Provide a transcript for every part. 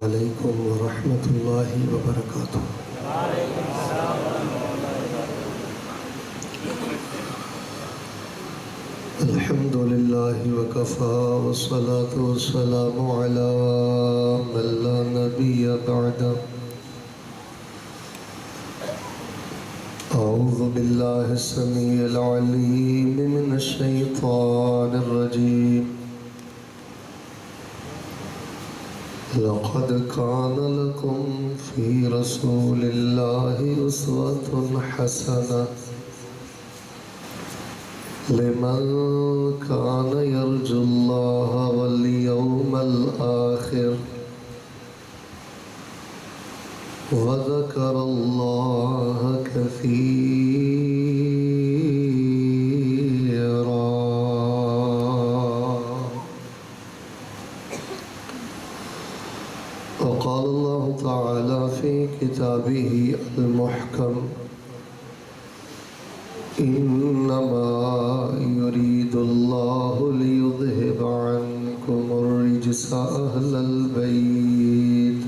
علیکم ورحمۃ اللہ وبرکاتہ۔ الحمد للہ وکفی والصلاة والسلام علی من لا نبی بعدہ۔ اعوذ باللہ السمیع العلیم من الشیطان الرجیم۔ لقد كان لكم في رسول الله أسوة حسنة لمن كان يرجو الله واليوم الآخر وذكر الله كثيرا۔ وقال الله تعالى في كتابه المحكم: إنما يريد الله ليذهب عنكم الرجس أهل البيت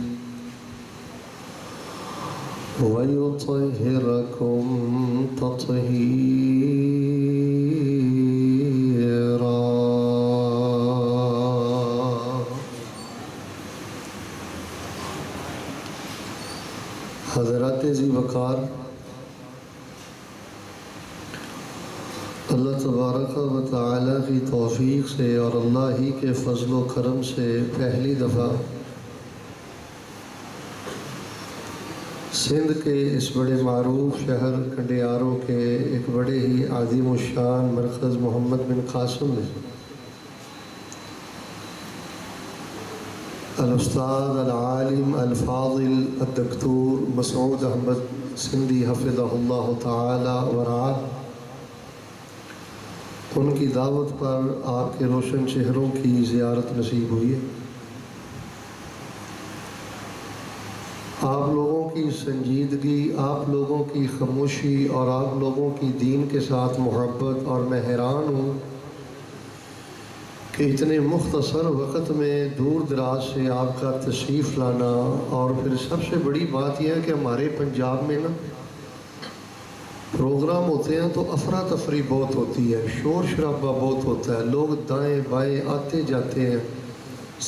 ويطهركم تطهيرا۔ حضرات ذی وقار، اللہ تبارک و تعالی کی توفیق سے اور اللہ ہی کے فضل و کرم سے پہلی دفعہ سندھ کے اس بڑے معروف شہر کنڈیارو کے ایک بڑے ہی عظیم الشان مرکز محمد بن قاسم میں الاستاذ العالم الفاضل الدکتور مسعود احمد سندھی حفظہ اللہ تعالی ورعاہ، ان کی دعوت پر آپ کے روشن چہروں کی زیارت نصیب ہوئی ہے۔ آپ لوگوں کی سنجیدگی، آپ لوگوں کی خاموشی اور آپ لوگوں کی دین کے ساتھ محبت، اور میں حیران ہوں کہ اتنے مختصر وقت میں دور دراز سے آپ کا تشریف لانا، اور پھر سب سے بڑی بات یہ ہے کہ ہمارے پنجاب میں نا پروگرام ہوتے ہیں تو افراتفری بہت ہوتی ہے، شور شرابہ بہت ہوتا ہے، لوگ دائیں بائیں آتے جاتے ہیں،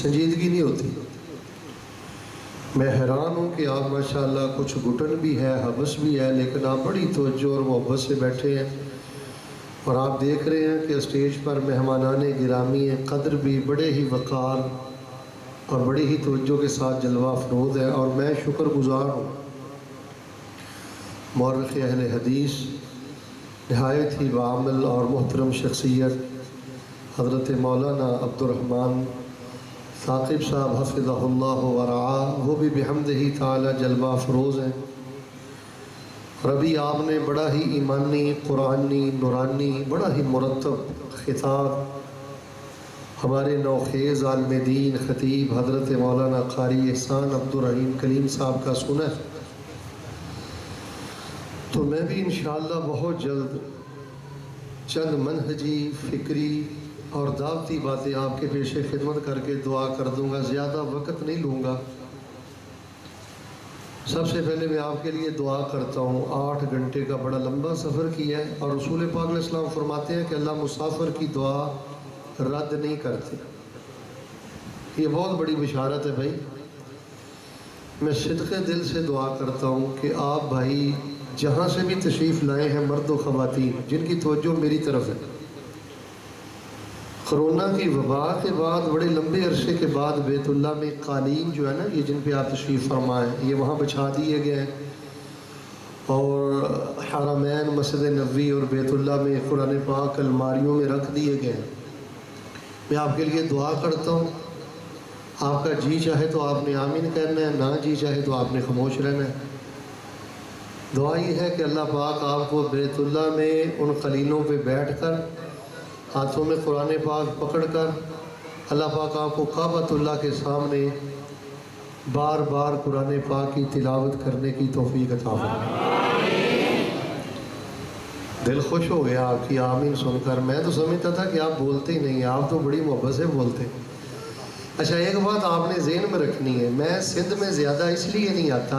سنجیدگی نہیں ہوتی۔ میں حیران ہوں کہ آپ ماشاءاللہ کچھ گھٹن بھی ہے، حبس بھی ہے، لیکن آپ بڑی توجہ اور محبت سے بیٹھے ہیں، اور آپ دیکھ رہے ہیں کہ اسٹیج پر مہمانان گرامی قدر بھی بڑے ہی وقار اور بڑی ہی توجہ کے ساتھ جلوہ افروز ہے، اور میں شکر گزار ہوں مورخ اہل حدیث، نہایت ہی بعمل اور محترم شخصیت حضرت مولانا عبدالرحمن ثاقب صاحب حفظہ اللہ ورعاہ، وہ بھی بحمدہ تعالی جلوہ افروز ہیں۔ ربی آپ نے بڑا ہی ایمانی، قرآنی، نورانی، بڑا ہی مرتب خطاب ہمارے نوخیز عالم دین خطیب حضرت مولانا قاری احسان عبدالرحیم کلیم صاحب کا سنا ہے، تو میں بھی انشاءاللہ بہت جلد چند منہجی، فکری اور دعوتی باتیں آپ کے پیش خدمت کر کے دعا کر دوں گا، زیادہ وقت نہیں لوں گا۔ سب سے پہلے میں آپ کے لیے دعا کرتا ہوں، 8 گھنٹے کا بڑا لمبا سفر کیا ہے، اور رسول پاک علیہ السلام فرماتے ہیں کہ اللہ مسافر کی دعا رد نہیں کرتے۔ یہ بہت بڑی بشارت ہے بھائی۔ میں صدق دل سے دعا کرتا ہوں کہ آپ بھائی جہاں سے بھی تشریف لائے ہیں، مرد و خواتین جن کی توجہ میری طرف ہے، کرونا کی وبا کے بعد بڑے لمبے عرصے کے بعد بیت اللہ میں قالین جو ہے نا، یہ جن پہ آپ تشریف فرمائیں، یہ وہاں بچھا دیے گئے ہیں، اور حرمین مسجد نبوی اور بیت اللہ میں قرآن پاک الماریوں میں رکھ دیے گئے ہیں۔ میں آپ کے لیے دعا کرتا ہوں، آپ کا جی چاہے تو آپ نے آمین کہنا ہے، نہ جی چاہے تو آپ نے خاموش رہنا ہے۔ دعا یہ ہے کہ اللہ پاک آپ کو بیت اللہ میں ان قلیلوں پہ بیٹھ کر، ہاتھوں میں قرآن پاک پکڑ کر، اللہ پاک آپ کو کعبۃ اللہ کے سامنے بار بار قرآن پاک کی تلاوت کرنے کی توفیق عطا فرمائے۔ دل خوش ہو گیا آپ کی آمین سن کر۔ میں تو سمجھتا تھا کہ آپ بولتے ہی نہیں، آپ تو بڑی محبت سے بولتے۔ اچھا ایک بات آپ نے ذہن میں رکھنی ہے، میں سندھ میں زیادہ اس لیے نہیں آتا،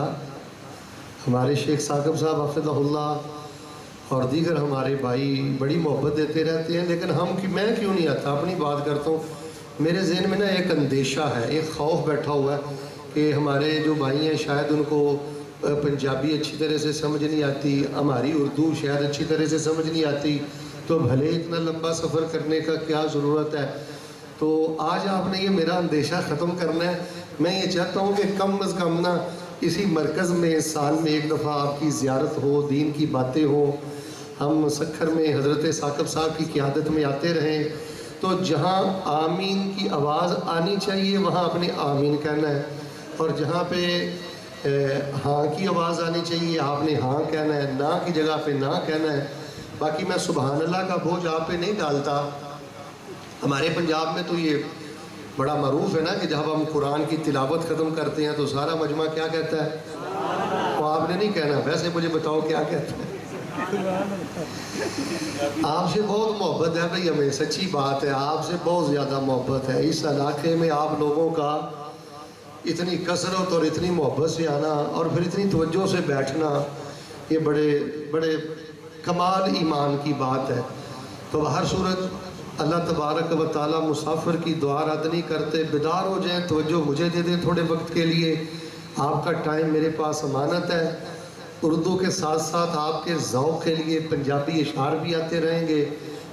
ہمارے شیخ ثاقب صاحب حفظہ اللہ اور دیگر ہمارے بھائی بڑی محبت دیتے رہتے ہیں، لیکن میں کیوں نہیں آتا؟ اپنی بات کرتا ہوں، میرے ذہن میں نا ایک اندیشہ ہے، ایک خوف بیٹھا ہوا ہے کہ ہمارے جو بھائی ہیں شاید ان کو پنجابی اچھی طرح سے سمجھ نہیں آتی، ہماری اردو شاید اچھی طرح سے سمجھ نہیں آتی، تو بھلے اتنا لمبا سفر کرنے کا کیا ضرورت ہے؟ تو آج آپ نے یہ میرا اندیشہ ختم کرنا ہے۔ میں یہ چاہتا ہوں کہ کم از کم نا اسی مرکز میں سال میں ایک دفعہ آپ کی زیارت ہو، دین کی باتیں ہوں، ہم سکھر میں حضرت ثاقب صاحب کی قیادت میں آتے رہیں، تو جہاں آمین کی آواز آنی چاہیے وہاں اپنے آمین کہنا ہے، اور جہاں پہ ہاں کی آواز آنی چاہیے آپ نے ہاں کہنا ہے، نہ کی جگہ پہ نہ کہنا ہے۔ باقی میں سبحان اللہ کا بوجھ آپ پہ نہیں ڈالتا۔ ہمارے پنجاب میں تو یہ بڑا معروف ہے نا کہ جب ہم قرآن کی تلاوت ختم کرتے ہیں تو سارا مجمع کیا کہتا ہے؟ وہ آپ نے نہیں کہنا، ویسے مجھے بتاؤ کیا کہتا ہے؟ آپ سے بہت محبت ہے بھئی، ہمیں سچی بات ہے، آپ سے بہت زیادہ محبت ہے۔ اس علاقے میں آپ لوگوں کا اتنی کثرت اور اتنی محبت سے آنا اور پھر اتنی توجہ سے بیٹھنا، یہ بڑے کمال ایمان کی بات ہے۔ تو ہر صورت اللہ تبارک و تعالیٰ مسافر کی دعا رد نہیں کرتے، بیدار ہو جائیں، توجہ مجھے دے دیں تھوڑے وقت کے لیے، آپ کا ٹائم میرے پاس امانت ہے۔ اردو کے ساتھ ساتھ آپ کے ذوق کے لیے پنجابی اشعار بھی آتے رہیں گے،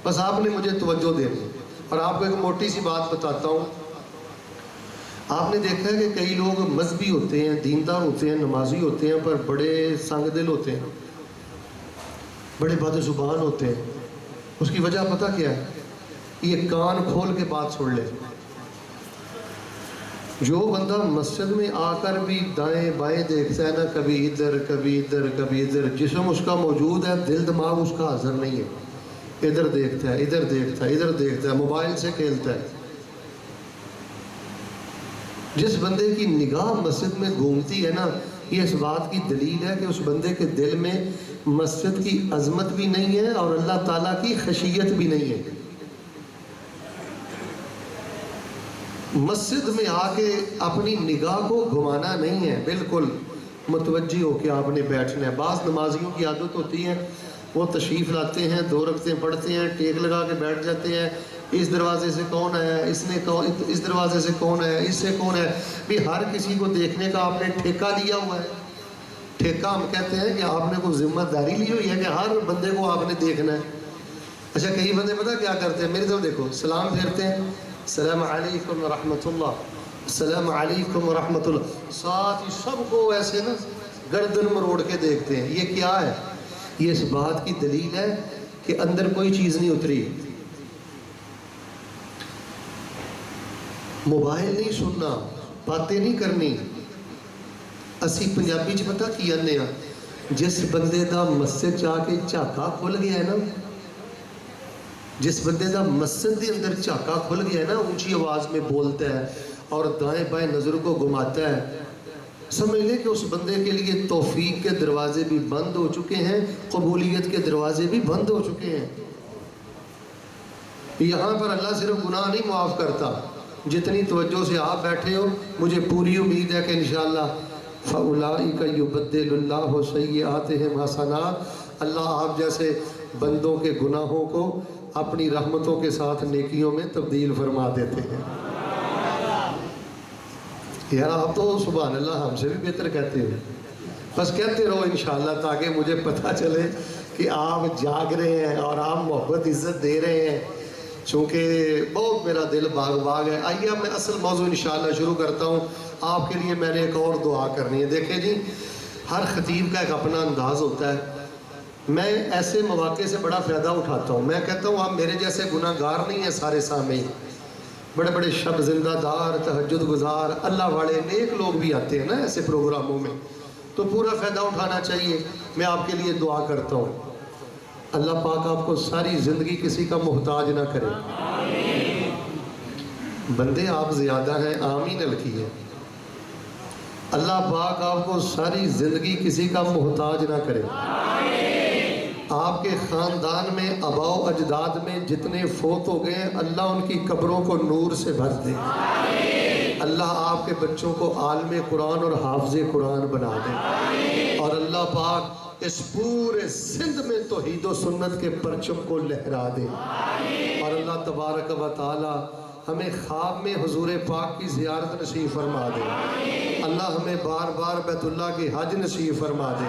بس آپ نے مجھے توجہ دینی۔ اور آپ کو ایک موٹی سی بات بتاتا ہوں، آپ نے دیکھا ہے کہ کئی لوگ مذہبی ہوتے ہیں، دیندار ہوتے ہیں، نمازی ہوتے ہیں، پر بڑے سنگ دل ہوتے ہیں، بڑے بد زبان ہوتے ہیں۔ اس کی وجہ پتہ کیا ہے؟ یہ کان کھول کے بات سن لے، جو بندہ مسجد میں آ کر بھی دائیں بائیں دیکھتا ہے نا، کبھی ادھر کبھی ادھر کبھی ادھر، جسم اس کا موجود ہے، دل دماغ اس کا حاضر نہیں ہے، ادھر دیکھتا ہے ادھر دیکھتا ہے ادھر دیکھتا ہے، موبائل سے کھیلتا ہے۔ جس بندے کی نگاہ مسجد میں گھومتی ہے نا، یہ اس بات کی دلیل ہے کہ اس بندے کے دل میں مسجد کی عظمت بھی نہیں ہے اور اللہ تعالیٰ کی خشیت بھی نہیں ہے۔ مسجد میں آ کے اپنی نگاہ کو گھمانا نہیں ہے، بالکل متوجہ ہو کے آپ نے بیٹھنا ہے۔ بعض نمازیوں کی عادت ہوتی ہے، وہ تشریف لاتے ہیں، 2 رکعتیں پڑھتے ہیں، ٹیک لگا کے بیٹھ جاتے ہیں، اس دروازے سے کون ہے، اس دروازے سے کون ہے، اس سے کون ہے، بھی ہر کسی کو دیکھنے کا آپ نے ٹھیکہ لیا ہوا ہے۔ ٹھیکہ ہم کہتے ہیں کہ آپ نے کوئی ذمہ داری لی ہوئی ہے کہ ہر بندے کو آپ نے دیکھنا ہے۔ اچھا کئی بندے پتہ کیا کرتے ہیں، میری طرف دیکھو، سلام پھیرتے ہیں، السلام علیکم ورحمۃ اللہ، السلام علیکم ورحمۃ اللہ، ساتھ ہی سب کو ایسے نا گردن مروڑ کے دیکھتے ہیں۔ یہ کیا ہے؟ یہ اس بات کی دلیل ہے کہ اندر کوئی چیز نہیں اتری۔ موبائل نہیں سننا، باتیں نہیں کرنی۔ اسی پنجابی چ پتہ کی آنے ہاں، جس بندے دا مسجد جا کے جھاکا کھل گیا ہے نا، جس بندے دا مسجد دے اندر جھاکا کھل گیا ہے نا، اونچی آواز میں بولتا ہے اور دائیں بائیں نظر کو گھماتا ہے، سمجھ لے کہ اس بندے کے لیے توفیق کے دروازے بھی بند ہو چکے ہیں، قبولیت کے دروازے بھی بند ہو چکے ہیں۔ یہاں پر اللہ صرف گناہ نہیں معاف کرتا، جتنی توجہ سے آپ بیٹھے ہو مجھے پوری امید ہے کہ انشاءاللہ فَأُولَئِكَ يُبَدِّلُ اللَّهُ سَيِّئَاتِهِمْ حَسَنَاتٍ، اللہ آپ جیسے بندوں کے گناہوں کو اپنی رحمتوں کے ساتھ نیکیوں میں تبدیل فرما دیتے ہیں۔ یار آپ تو سبحان اللہ ہم سے بھی بہتر کہتے ہیں، بس کہتے رہو انشاءاللہ تاکہ مجھے پتہ چلے کہ آپ جاگ رہے ہیں اور آپ محبت عزت دے رہے ہیں، چونکہ بہت میرا دل باغ ہے۔ آئیے اب میں اصل موضوع انشاءاللہ شروع کرتا ہوں۔ آپ کے لیے میں نے ایک اور دعا کرنی ہے۔ دیکھیں جی، ہر خطیب کا ایک اپنا انداز ہوتا ہے، میں ایسے مواقع سے بڑا فائدہ اٹھاتا ہوں۔ میں کہتا ہوں آپ میرے جیسے گناہ گار نہیں ہیں، سارے سامعین بڑے بڑے شب زندہ دار، تہجد گزار، اللہ والے نیک لوگ بھی آتے ہیں نا ایسے پروگراموں میں، تو پورا فائدہ اٹھانا چاہیے۔ میں آپ کے لیے دعا کرتا ہوں، اللہ پاک آپ کو ساری زندگی کسی کا محتاج نہ کرے۔ بندے آپ زیادہ ہیں، آمین الکی ہے۔ اللہ پاک آپ کو ساری زندگی کسی کا محتاج نہ کرے۔ آپ کے خاندان میں آباء و اجداد میں جتنے فوت ہو گئے ہیں، اللہ ان کی قبروں کو نور سے بھر دے۔ اللہ آپ کے بچوں کو عالم قرآن اور حافظ قرآن بنا دے، اور اللہ پاک اس پورے سندھ میں توحید و سنت کے پرچم کو لہرا دے، اور اللہ تبارک و تعالی ہمیں خواب میں حضور پاک کی زیارت نصیب فرما دے، اللہ ہمیں بار بار بیت اللہ کی حج نصیب فرما دے۔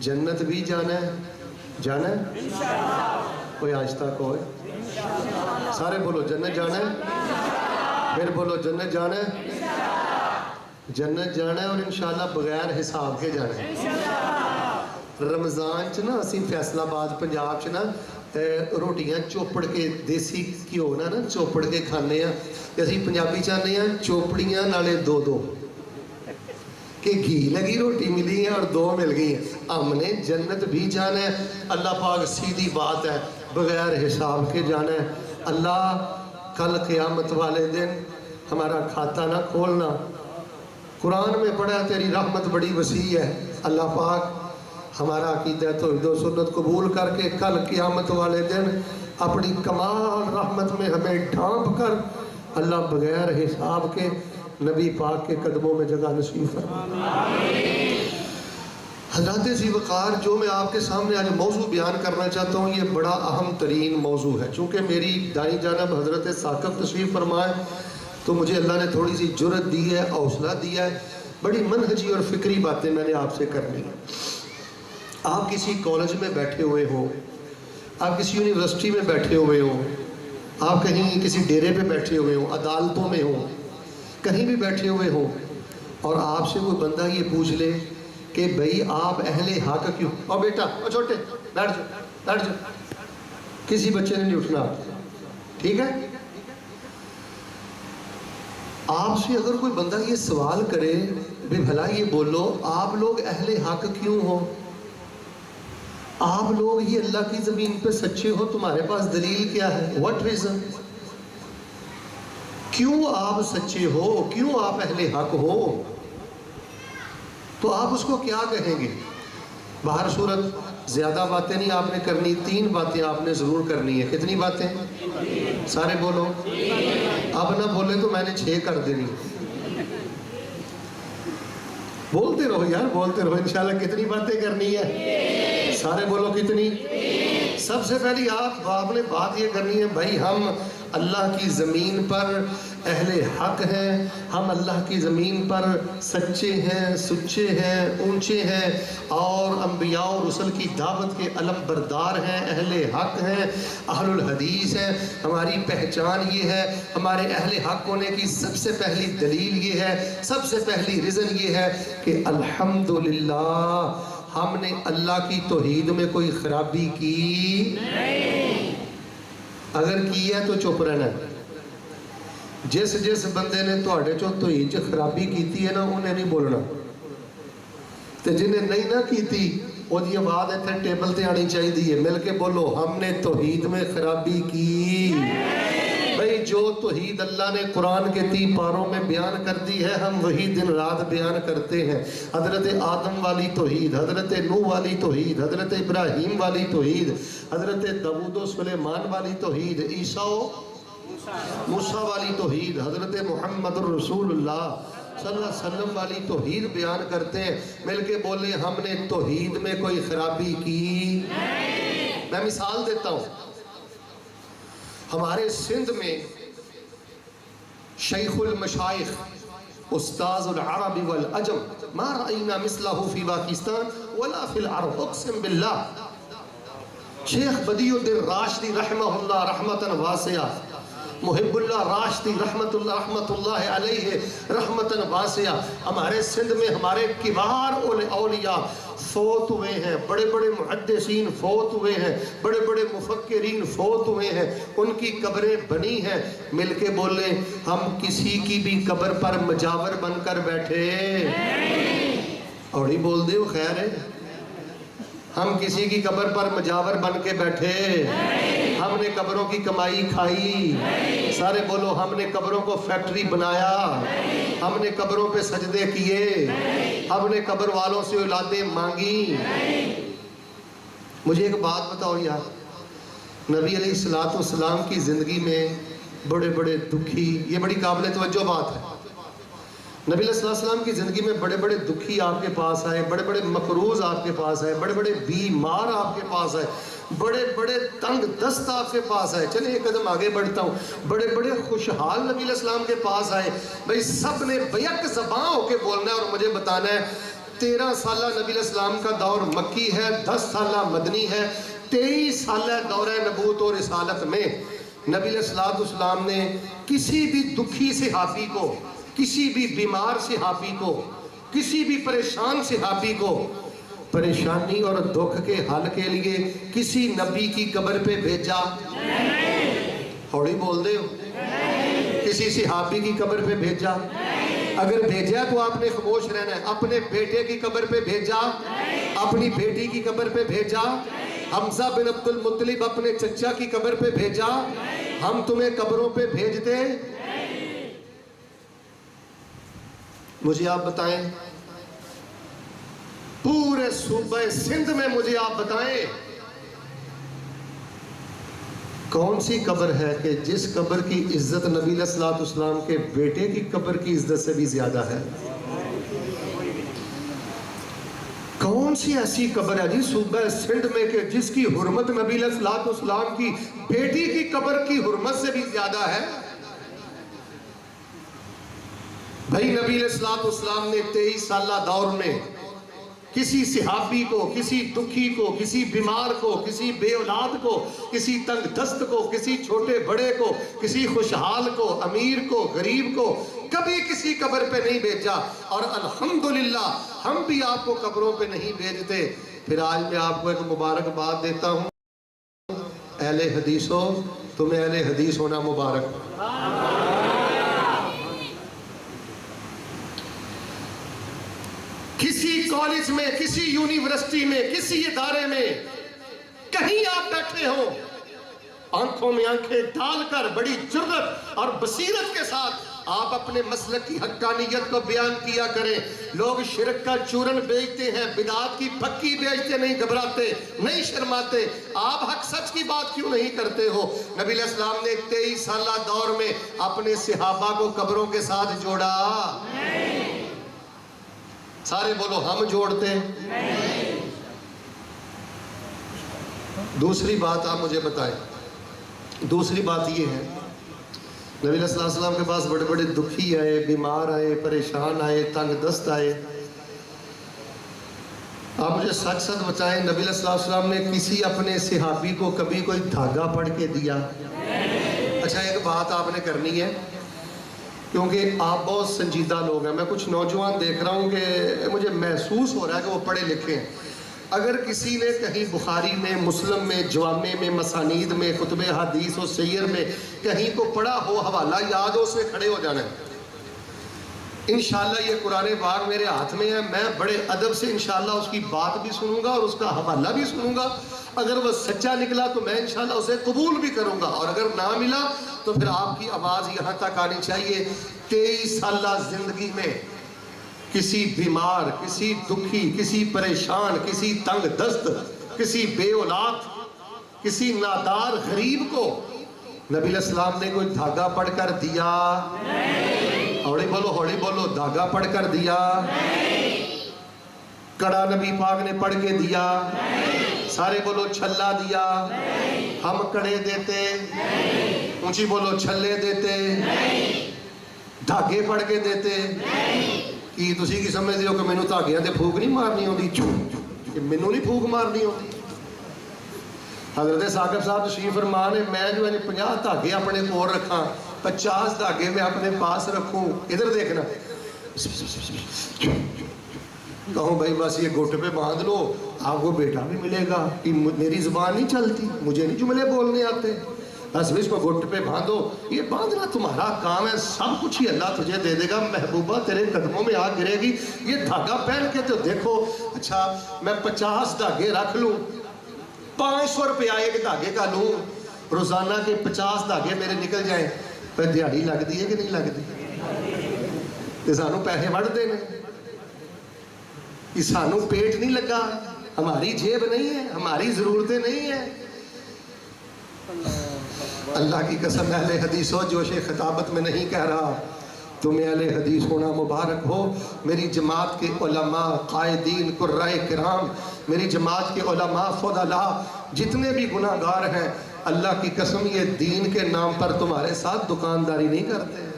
جنت بھی جانا ہے، جانا ہے کوئی آہستہ کوئی سارے بولو جنت جانا ہے، پھر بولو جنت جانا ہے، جنت جانا ہے، اور انشاءاللہ بغیر حساب کے جانا ہے۔ رمضان چ نا اسی فیصل آباد پنجاب چ نا روٹیاں چوپڑ کے دیسی گھیو نا چوپڑ کے کھانے ہیں، اسی پنجابی چاہتے ہیں چوپڑیاں نالے دو دو، کہ گھی لگی روٹی ملی ہے اور دو مل گئی ہیں۔ ہم نے جنت بھی جانا ہے، اللہ پاک سیدھی بات ہے بغیر حساب کے جانا ہے۔ اللہ کل قیامت والے دن ہمارا کھاتا نہ کھولنا، قرآن میں پڑھا تیری رحمت بڑی وسیع ہے، اللہ پاک ہمارا عقیدہ توحید و سنت قبول کر کے کل قیامت والے دن اپنی کمال رحمت میں ہمیں ڈھانپ کر اللہ بغیر حساب کے نبی پاک کے قدموں میں جگہ نصیب فرما۔ حضرات ذی وقار، جو میں آپ کے سامنے آج موضوع بیان کرنا چاہتا ہوں یہ بڑا اہم ترین موضوع ہے، چونکہ میری دائیں جانب حضرت ثاقب تشریف فرمائے تو مجھے اللہ نے تھوڑی سی جرت دی ہے، حوصلہ دیا ہے، بڑی منہجی اور فکری باتیں میں نے آپ سے کرنی ہیں۔ آپ کسی کالج میں بیٹھے ہوئے ہوں، آپ کسی یونیورسٹی میں بیٹھے ہوئے ہوں، آپ کہیں کسی ڈیرے پہ بیٹھے ہوئے ہوں، عدالتوں میں ہوں، کہیں بھی بیٹھے ہوئے ہوں، اور آپ سے کوئی بندہ یہ پوچھ لے کہ بھئی آپ اہل حق کیوں؟ او بیٹا، او چھوٹے، بیٹھ جاؤ، بیٹھ جاؤ، کسی بچے نے نہیں اٹھنا، ٹھیک ہے؟ آپ سے اگر کوئی بندہ یہ سوال کرے بے بھلا یہ بولو آپ لوگ اہل حق کیوں ہو؟ آپ لوگ یہ اللہ کی زمین پہ سچے ہو، تمہارے پاس دلیل کیا ہے؟ what reason؟ کیوں آپ سچے ہو؟ کیوں آپ اہل حق ہو؟ تو آپ اس کو کیا کہیں گے؟ باہر صورت زیادہ باتیں نہیں آپ نے کرنی، 3 باتیں آپ نے ضرور کرنی ہے۔ کتنی باتیں؟ سارے بولو، اب نہ بولے تو میں نے 6 کر دینی۔ بولتے رہو یار، بولتے رہو، انشاءاللہ کتنی باتیں کرنی ہے؟ سارے بولو کتنی؟ سب سے پہلی آپ نے بات یہ کرنی ہے بھائی ہم اللہ کی زمین پر اہل حق ہیں، ہم اللہ کی زمین پر سچے ہیں، سچے ہیں، اونچے ہیں، اور انبیاء و رسل کی دعوت کے علم بردار ہیں، اہل حق ہیں، اہل الحدیث ہیں۔ ہماری پہچان یہ ہے، ہمارے اہل حق ہونے کی سب سے پہلی دلیل یہ ہے، سب سے پہلی ریزن یہ ہے کہ الحمدللہ ہم نے اللہ کی توحید میں کوئی خرابی کی نہیں، اگر کی ہے تو چپ رہنا ہے۔ جس بندے نے توڑے چو توحید خرابی کیتی ہے نا انہیں نہیں بولنا، تو جنہیں نہیں نہ کیتی وہ دی آواز ہے ٹیبل تے آنی چاہیے، مل کے بولو ہم نے توحید میں خرابی کی۔ بھئی جو توحید اللہ نے قرآن کے 3 پاروں میں بیان کر دی ہے ہم وہی دن رات بیان کرتے ہیں۔ حضرت آدم والی توحید، حضرت نوح والی توحید، حضرت ابراہیم والی توحید، حضرت داؤد و سلیمان والی توحید، عیسیٰ و موسیٰ والی توحید، حضرت محمد الرسول اللہ صلی اللہ علیہ وسلم والی توحید بیان کرتے ہیں۔ مل کے بولے ہم نے توحید میں کوئی خرابی کی نہیں۔ میں مثال دیتا ہوں، ہمارے سندھ میں شیخ المشائخ استاذ العرب والعجم ما رأینا مثلہ فی پاکستان ولا فی العرب، اقسم باللہ، شیخ بدیع الدین راشدی رحمہ اللہ رحمتا واسعہ، محب اللہ راشدی رحمت اللہ علیہ رحمتا واسعہ، ہمارے سندھ میں ہمارے کبار اولیاء فوت ہوئے ہیں، بڑے بڑے محدثین فوت ہوئے ہیں، بڑے بڑے مفکرین فوت ہوئے ہیں، ان کی قبریں بنی ہیں۔ مل کے بولیں ہم کسی کی بھی قبر پر مجاور بن کر بیٹھے اور ہی بول دے وہ خیر ہے، ہم کسی کی قبر پر مجاور بن کے بیٹھے، ہم نے قبروں کی کمائی کھائی، سارے بولو ہم نے قبروں کو فیکٹری بنایا، ہم نے قبروں پہ سجدے کیے، ہم نے قبر والوں سے اولادیں مانگی۔ مجھے ایک بات بتاؤ یار، نبی علیہ السلام کی زندگی میں بڑے بڑے دکھی، یہ بڑی قابل توجہ بات ہے۔ نبی صلی اللہ علیہ وسلم کی زندگی میں بڑے بڑے دکھی آپ کے پاس آئے، بڑے بڑے مقروض آپ کے پاس آئے، بڑے بڑے بیمار آپ کے پاس آئے، بڑے بڑے تنگ دست آپ کے پاس آئے۔ چلیں ایک قدم آگے بڑھتا ہوں، بڑے بڑے خوشحال نبی علیہ السلام کے پاس آئے۔ بھئی سب نے بیک زباں ہو کے بولنا ہے اور مجھے بتانا ہے 13 سالہ نبی علیہ السلام کا دور مکی ہے، 10 سالہ مدنی ہے، 23 سالہ دورہ نبوت اور رسالت میں نبی علیہ السلام نے کسی بھی دکھی صحابی کو، کسی بھی بیمار صحابی کو، کسی بھی پریشان صحابی کو پریشانی اور دکھ کے حل کے لیے کسی نبی کی قبر پہ بھیجا؟ ہوڑی بول دے ہو؟ کسی صحابی کی قبر پہ بھیجا؟ اگر بھیجا تو آپ نے خاموش رہنا ہے۔ اپنے بیٹے کی قبر پہ بھیجا؟ اپنی بیٹی کی قبر پہ بھیجا؟ حمزہ بن عبد المطلب اپنے چچا کی قبر پہ بھیجا؟ ہم تمہیں قبروں پہ بھیجتے؟ مجھے آپ بتائیں، پورے صوبہ سندھ میں مجھے آپ بتائیں کون سی قبر ہے کہ جس قبر کی عزت نبی علیہ السلام کے بیٹے کی قبر کی عزت سے بھی زیادہ ہے؟ کون سی ایسی قبر ہے جی صوبہ سندھ میں کہ جس کی حرمت نبی علیہ السلام کی بیٹی کی قبر کی حرمت سے بھی زیادہ ہے؟ بھائی نبی علیہ السلام نے 23 سالہ دور میں کسی صحابی کو، کسی دکھی کو، کسی بیمار کو، کسی بے اولاد کو، کسی تنگ دست کو، کسی چھوٹے بڑے کو، کسی خوشحال کو، امیر کو، غریب کو کبھی کسی قبر پہ نہیں بھیجا، اور الحمدللہ ہم بھی آپ کو قبروں پہ نہیں بھیجتے۔ پھر آج میں آپ کو ایک مبارک بات دیتا ہوں، اہل حدیثوں، تمہیں اہل حدیث ہونا مبارک۔ کسی کالج میں، کسی یونیورسٹی میں، کسی ادارے میں کہیں آپ بیٹھے ہوں، آنکھوں میں آنکھیں ڈال کر بڑی جرأت اور بصیرت کے ساتھ آپ اپنے مسلک کی حقانیت کو بیان کیا کریں۔ لوگ شرک کا چورن بیچتے ہیں، بدعات کی پھکی بیچتے، نہیں گھبراتے، نہیں شرماتے، آپ حق سچ کی بات کیوں نہیں کرتے ہو؟ نبی علیہ السلام نے 23 سالہ دور میں اپنے صحابہ کو قبروں کے ساتھ جوڑا؟ سارے بولو ہم جوڑتے ہیں۔ دوسری بات آپ مجھے بتائیں، دوسری بات یہ ہے نبی علیہ السلام کے پاس بڑے بڑے دکھی آئے، بیمار آئے، پریشان آئے، تنگ دست آئے۔ آپ مجھے سچ سچ بتائیں، نبی علیہ السلام نے کسی اپنے صحابی کو کبھی کوئی دھاگا پڑھ کے دیا؟ اچھا ایک بات آپ نے کرنی ہے، کیونکہ آپ بہت سنجیدہ لوگ ہیں، میں کچھ نوجوان دیکھ رہا ہوں کہ مجھے محسوس ہو رہا ہے کہ وہ پڑھے لکھے ہیں۔ اگر کسی نے کہیں بخاری میں، مسلم میں، جوامع میں، مسانید میں، کتب حدیث و سیر میں کہیں کو پڑھا ہو، حوالہ یاد ہو، اس میں کھڑے ہو جانا ہے۔ انشاءاللہ یہ قرآن پاک میرے ہاتھ میں ہے، میں بڑے ادب سے انشاءاللہ اس کی بات بھی سنوں گا اور اس کا حوالہ بھی سنوں گا۔ اگر وہ سچا نکلا تو میں انشاءاللہ اسے قبول بھی کروں گا، اور اگر نہ ملا تو پھر آپ کی آواز یہاں تک آنی چاہیے۔ 23 سالہ زندگی میں کسی بیمار، کسی دکھی، کسی پریشان، کسی تنگ دست، کسی بے اولاد، کسی نادار غریب کو نبی علیہ السلام نے کوئی دھاگا پڑھ کر دیا؟ ہوڑی بولو دھاگا پڑھ کر دیا؟ کڑا نبی پاک نے پڑھ کے دیا؟ سارے بولو چھلا دیا؟ ہم کڑے دیتے؟ اونچی بولو چھلے دیتے؟ دھاگے پڑھ کے دیتے؟ کہ تسی کی سمجھتے ہو کہ مینوں دھاگیاں تے پھوک نہیں مارنی ہوندی؟ کہ مینوں نہیں پھوک مارنی ہوندی؟ حضرت ثاقب صاحب تشریف فرما نے میں جو ہے 50 دھاگے اپنے کول رکھاں، 50 دھاگے میں اپنے پاس رکھوں، ادھر دیکھنا، کہوں بھائی بس یہ گھٹ پہ باندھ لو آپ کو بیٹا بھی ملے گا۔ میری زبان نہیں چلتی، مجھے نہیں جملے بولنے آتے، بس اس کو گھٹ پہ باندھو، یہ باندھنا تمہارا کام ہے، سب کچھ ہی اللہ تجھے دے دے گا، محبوبہ تیرے قدموں میں آ گرے گی۔ یہ دھاگا پہن کے تو دیکھو، اچھا میں 50 دھاگے رکھ لوں، 500 روپیہ ایک دھاگے کا لوں، روزانہ کے 50 دھاگے میرے نکل جائیں، پھر دیہڑی لگ دی ہے کہ نہیں لگ دی؟ سانو پیسے وڑ دینے، سانو پیٹ نہیں لگا، ہماری جیب نہیں ہے، ہماری ضرورتیں نہیں ہیں۔ اللہ کی قسم اہل حدیث ہو، جوش خطابت میں نہیں کہہ رہا، تمہیں اہل حدیث ہونا مبارک ہو۔ میری جماعت کے علماء، قائدین، قرائے کرام، میری جماعت کے علماء، فضلاء جتنے بھی گناہ گار ہیں، اللہ کی قسم یہ دین کے نام پر تمہارے ساتھ دکانداری نہیں کرتے۔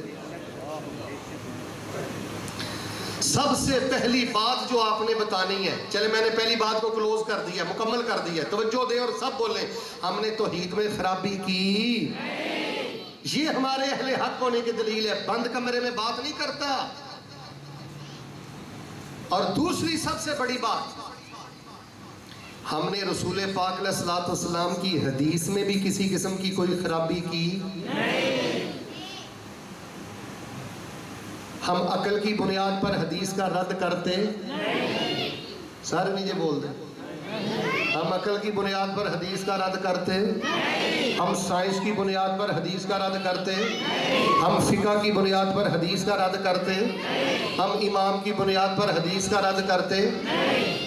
سب سے پہلی بات جو آپ نے بتانی ہے، چلے میں نے پہلی بات کو کلوز کر دیا، مکمل کر دیا، توجہ دیں اور سب بولیں، ہم نے توحید میں خرابی کی؟ یہ ہمارے اہل حق ہونے کی دلیل ہے، بند کمرے میں بات نہیں کرتا۔ اور دوسری سب سے بڑی بات، ہم نے رسول پاک علیہ الصلوۃ والسلام کی حدیث میں بھی کسی قسم کی کوئی خرابی کی نہیں۔ ہم عقل کی بنیاد پر حدیث کا رد کرتے نہیں، سارے نیچے بول دیں، ہم عقل کی بنیاد پر حدیث کا رد کرتے نہیں، ہم سائنس کی بنیاد پر حدیث کا رد کرتے نہیں، ہم فقہ کی بنیاد پر حدیث کا رد کرتے نہیں، ہم امام کی بنیاد پر حدیث کا رد کرتے نہیں۔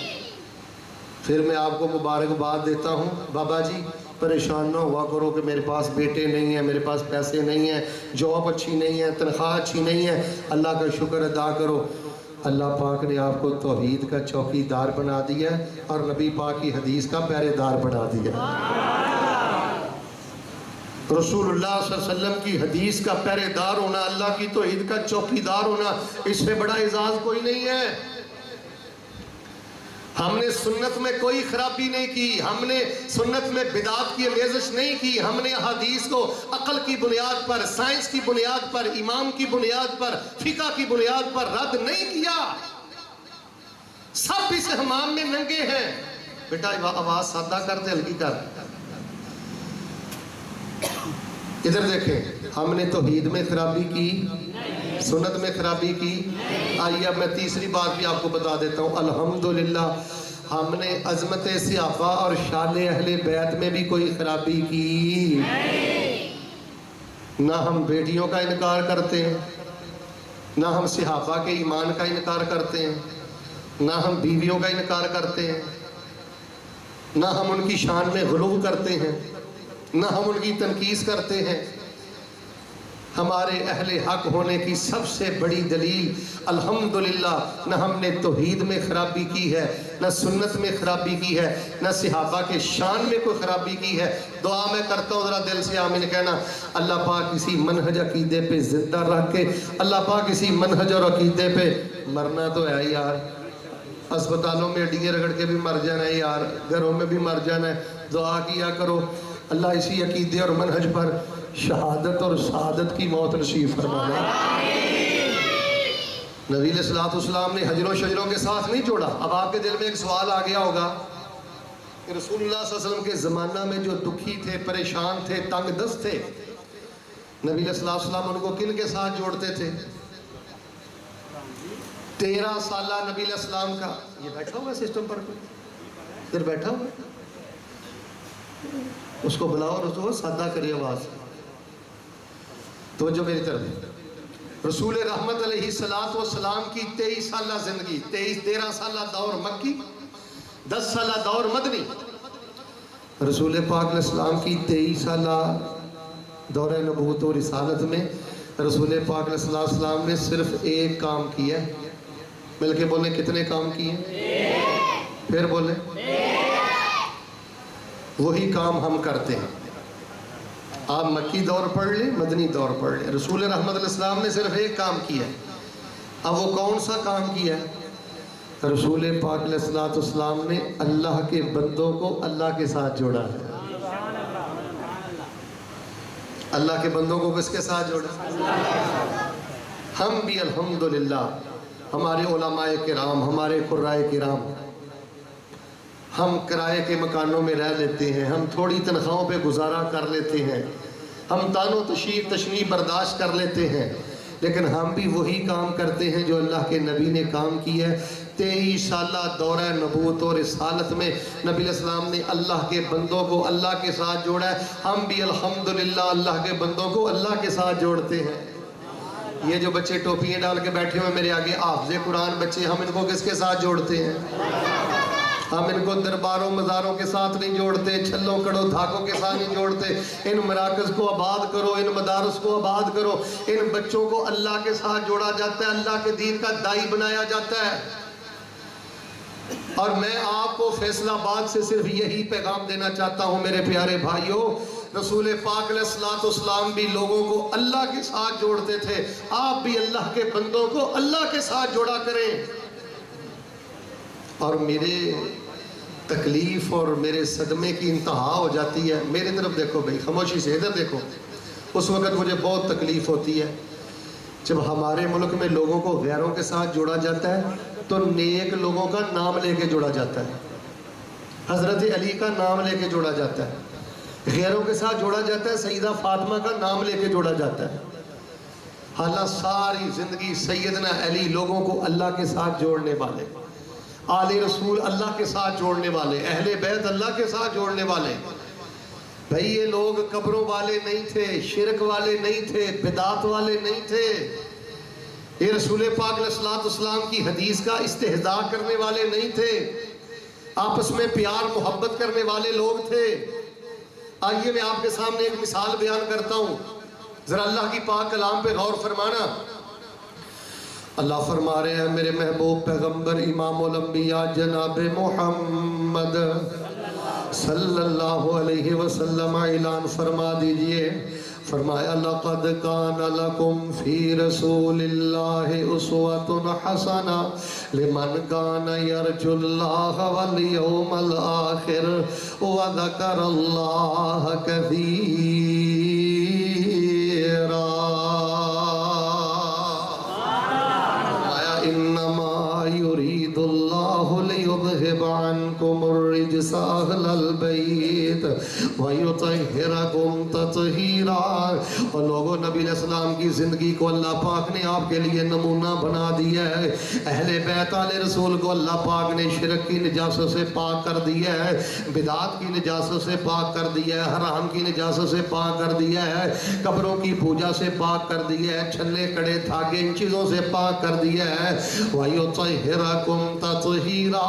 پھر میں آپ کو مبارکباد دیتا ہوں، بابا جی پریشان نہ ہوا کرو کہ میرے پاس بیٹے نہیں ہیں، میرے پاس پیسے نہیں ہیں، جاب اچھی نہیں ہے، تنخواہ اچھی نہیں ہے، اللہ کا شکر ادا کرو، اللہ پاک نے آپ کو توحید کا چوکی دار بنا دیا اور نبی پاک کی حدیث کا پہرے دار بنا دیا۔ رسول اللہ صلی اللہ علیہ وسلم کی حدیث کا پہرے دار ہونا، اللہ کی توحید کا چوکی دار ہونا، اس سے بڑا اعزاز کوئی نہیں ہے۔ ہم نے سنت میں کوئی خرابی نہیں کی، ہم نے سنت میں بدعت کی آمیزش نہیں کی، ہم نے حدیث کو عقل کی بنیاد پر، سائنس کی بنیاد پر، امام کی بنیاد پر، فقہ کی بنیاد پر رد نہیں کیا۔ سب اس حمام میں ننگے ہیں، بیٹا آواز سادہ کر دے، ہلکی کر، ادھر دیکھیں، ہم نے توحید میں خرابی کی، سنت میں خرابی کی۔ آئیے اب میں تیسری بات بھی آپ کو بتا دیتا ہوں، الحمدللہ ہم نے عظمت صحابہ اور شان اہل بیت میں بھی کوئی خرابی کی۔ نہ ہم بیٹیوں کا انکار کرتے ہیں، نہ ہم صحابہ کے ایمان کا انکار کرتے ہیں، نہ ہم بیویوں کا انکار کرتے ہیں، نہ ہم ان کی شان میں غلو کرتے ہیں، نہ ہم ان کی تنقیص کرتے ہیں۔ ہمارے اہل حق ہونے کی سب سے بڑی دلیل الحمدللہ، نہ ہم نے توحید میں خرابی کی ہے، نہ سنت میں خرابی کی ہے، نہ صحابہ کے شان میں کوئی خرابی کی ہے۔ دعا میں کرتا ہوں، ذرا دل سے آمین کہنا، اللہ پاک کسی منہج عقیدے پہ زندہ رکھ کے، اللہ پاک کسی منہج اور عقیدے پہ، مرنا تو ہے یار، اسپتالوں میں ہڈیاں رگڑ کے بھی مر جانا ہے یار، گھروں میں بھی مر جانا ہے، دعا کیا کرو اللہ اسی عقیدے اور منہج پر شہادت اور سعادت کی موت نصیب فرمانا۔ نبی علیہ الصلوۃ والسلام نے حجر و شجروں کے ساتھ نہیں جوڑا۔ اب آپ کے دل میں ایک سوال آ گیا ہوگا کہ رسول اللہ صلی اللہ علیہ وسلم کے زمانہ میں جو دکھی تھے، پریشان تھے، تنگ دست تھے، نبی علیہ الصلوۃ والسلام ان کو کن کے ساتھ جوڑتے تھے؟ 13 سالہ نبی علیہ السلام کا، یہ بیٹھا ہوا سسٹم پر کوئی ادھر بیٹھا ہوا، اس کو بلاؤ اور اس کو سادہ کریے آواز، توجہ میری طرف۔ رسول رحمت علیہ السلام کی 23 سالہ زندگی، 13 سالہ دور مکی، 10 سالہ دور مدنی۔ رسول پاک علیہ السلام کی 23 سالہ دور نبوت و رسالت میں رسول پاک علیہ السلام نے صرف ایک کام کیا ہے، مل کے بولیں کتنے کام کیے ہیں؟ پھر بولیں، وہی کام ہم کرتے ہیں۔ آپ مکی دور پڑھ لیں، مدنی دور پڑھ لیں، رسول رحمت علیہ السلام نے صرف ایک کام کیا ہے۔ اب وہ کون سا کام کیا ہے؟ رسول پاک علیہ السلام نے اللہ کے بندوں کو اللہ کے ساتھ جوڑا ہے۔ اللہ کے بندوں کو کس کے ساتھ جوڑا؟ ہم بھی الحمدللہ، ہمارے علماء کرام، ہمارے قرائے کرام، ہم کرائے کے مکانوں میں رہ لیتے ہیں، ہم تھوڑی تنخواہوں پہ گزارا کر لیتے ہیں، ہم تان و تشنیع برداشت کر لیتے ہیں، لیکن ہم بھی وہی کام کرتے ہیں جو اللہ کے نبی نے کام کیا ہے۔ 23 سالہ دورہ نبوت اور رسالت میں نبی علیہ السلام نے اللہ کے بندوں کو اللہ کے ساتھ جوڑا ہے۔ ہم بھی الحمدللہ اللہ کے بندوں کو اللہ کے ساتھ جوڑتے ہیں۔ یہ جو بچے ٹوپیاں ڈال کے بیٹھے ہوئے میرے آگے، حافظ قرآن بچے، ہم ان کو کس کے ساتھ جوڑتے ہیں؟ ہم ان کو درباروں مزاروں کے ساتھ نہیں جوڑتے، چھلوں کڑوں دھاگوں کے ساتھ نہیں جوڑتے۔ ان مراکز کو آباد کرو، ان مدارس کو آباد کرو، ان بچوں کو اللہ کے ساتھ جوڑا جاتا ہے، اللہ کے دین کا داعی بنایا جاتا ہے۔ اور میں آپ کو فیصل آباد سے صرف یہی پیغام دینا چاہتا ہوں میرے پیارے بھائیوں، رسول پاک علیہ السلام بھی لوگوں کو اللہ کے ساتھ جوڑتے تھے، آپ بھی اللہ کے بندوں کو اللہ کے ساتھ جوڑا کریں۔ اور میرے تکلیف اور میرے صدمے کی انتہا ہو جاتی ہے، میرے طرف دیکھو بھائی، خاموشی سے ادھر دیکھو، اس وقت مجھے بہت تکلیف ہوتی ہے جب ہمارے ملک میں لوگوں کو غیروں کے ساتھ جوڑا جاتا ہے تو نیک لوگوں کا نام لے کے جوڑا جاتا ہے، حضرت علی کا نام لے کے جوڑا جاتا ہے، غیروں کے ساتھ جوڑا جاتا ہے، سیدہ فاطمہ کا نام لے کے جوڑا جاتا ہے۔ حالانکہ ساری زندگی سیدنا علی لوگوں کو اللہ کے ساتھ جوڑنے والے، آل رسول اللہ کے ساتھ جوڑنے والے، اہل بیت اللہ کے ساتھ جوڑنے والے۔ بھئی یہ لوگ قبروں والے نہیں تھے، شرک والے نہیں تھے، بدعت والے نہیں تھے، یہ رسول پاک علیہ السلام کی حدیث کا استہزاء کرنے والے نہیں تھے، آپس میں پیار محبت کرنے والے لوگ تھے۔ آئیے میں آپ کے سامنے ایک مثال بیان کرتا ہوں، ذرا اللہ کی پاک کلام پہ غور فرمانا۔ اللہ فرما رہے ہیں، میرے محبوب پیغمبر امام الانبیاء جناب محمد صلی اللہ علیہ وسلم اعلان فرما دیجئے، فرمایا لقد کان لکم فی رسول اللہ اسوۃ حسنہ لمن کان یرجو اللہ والیوم الآخر وذکر اللہ کثیرا۔ يريد الله ليذهب عنكم الرجس أهل البيت ويطهركم تطهيرا۔ اور لوگوں، نبی علیہ السلام کی زندگی کو اللہ پاک نے آپ کے لیے نمونہ بنا دیا ہے، اہل بیت آل رسول کو اللہ پاک نے شرک کی نجاست سے پاک کر دیا ہے، بدعات کی نجاست سے پاک کر دیا ہے، حرام کی نجاست سے پاک کر دیا ہے، قبروں کی پوجا سے پاک کر دیا ہے، چھلے کڑے دھاگے ان چیزوں سے پاک کر دیا ہے۔ وَيُطَهِّرَكُمْ تَطْهِيرًا،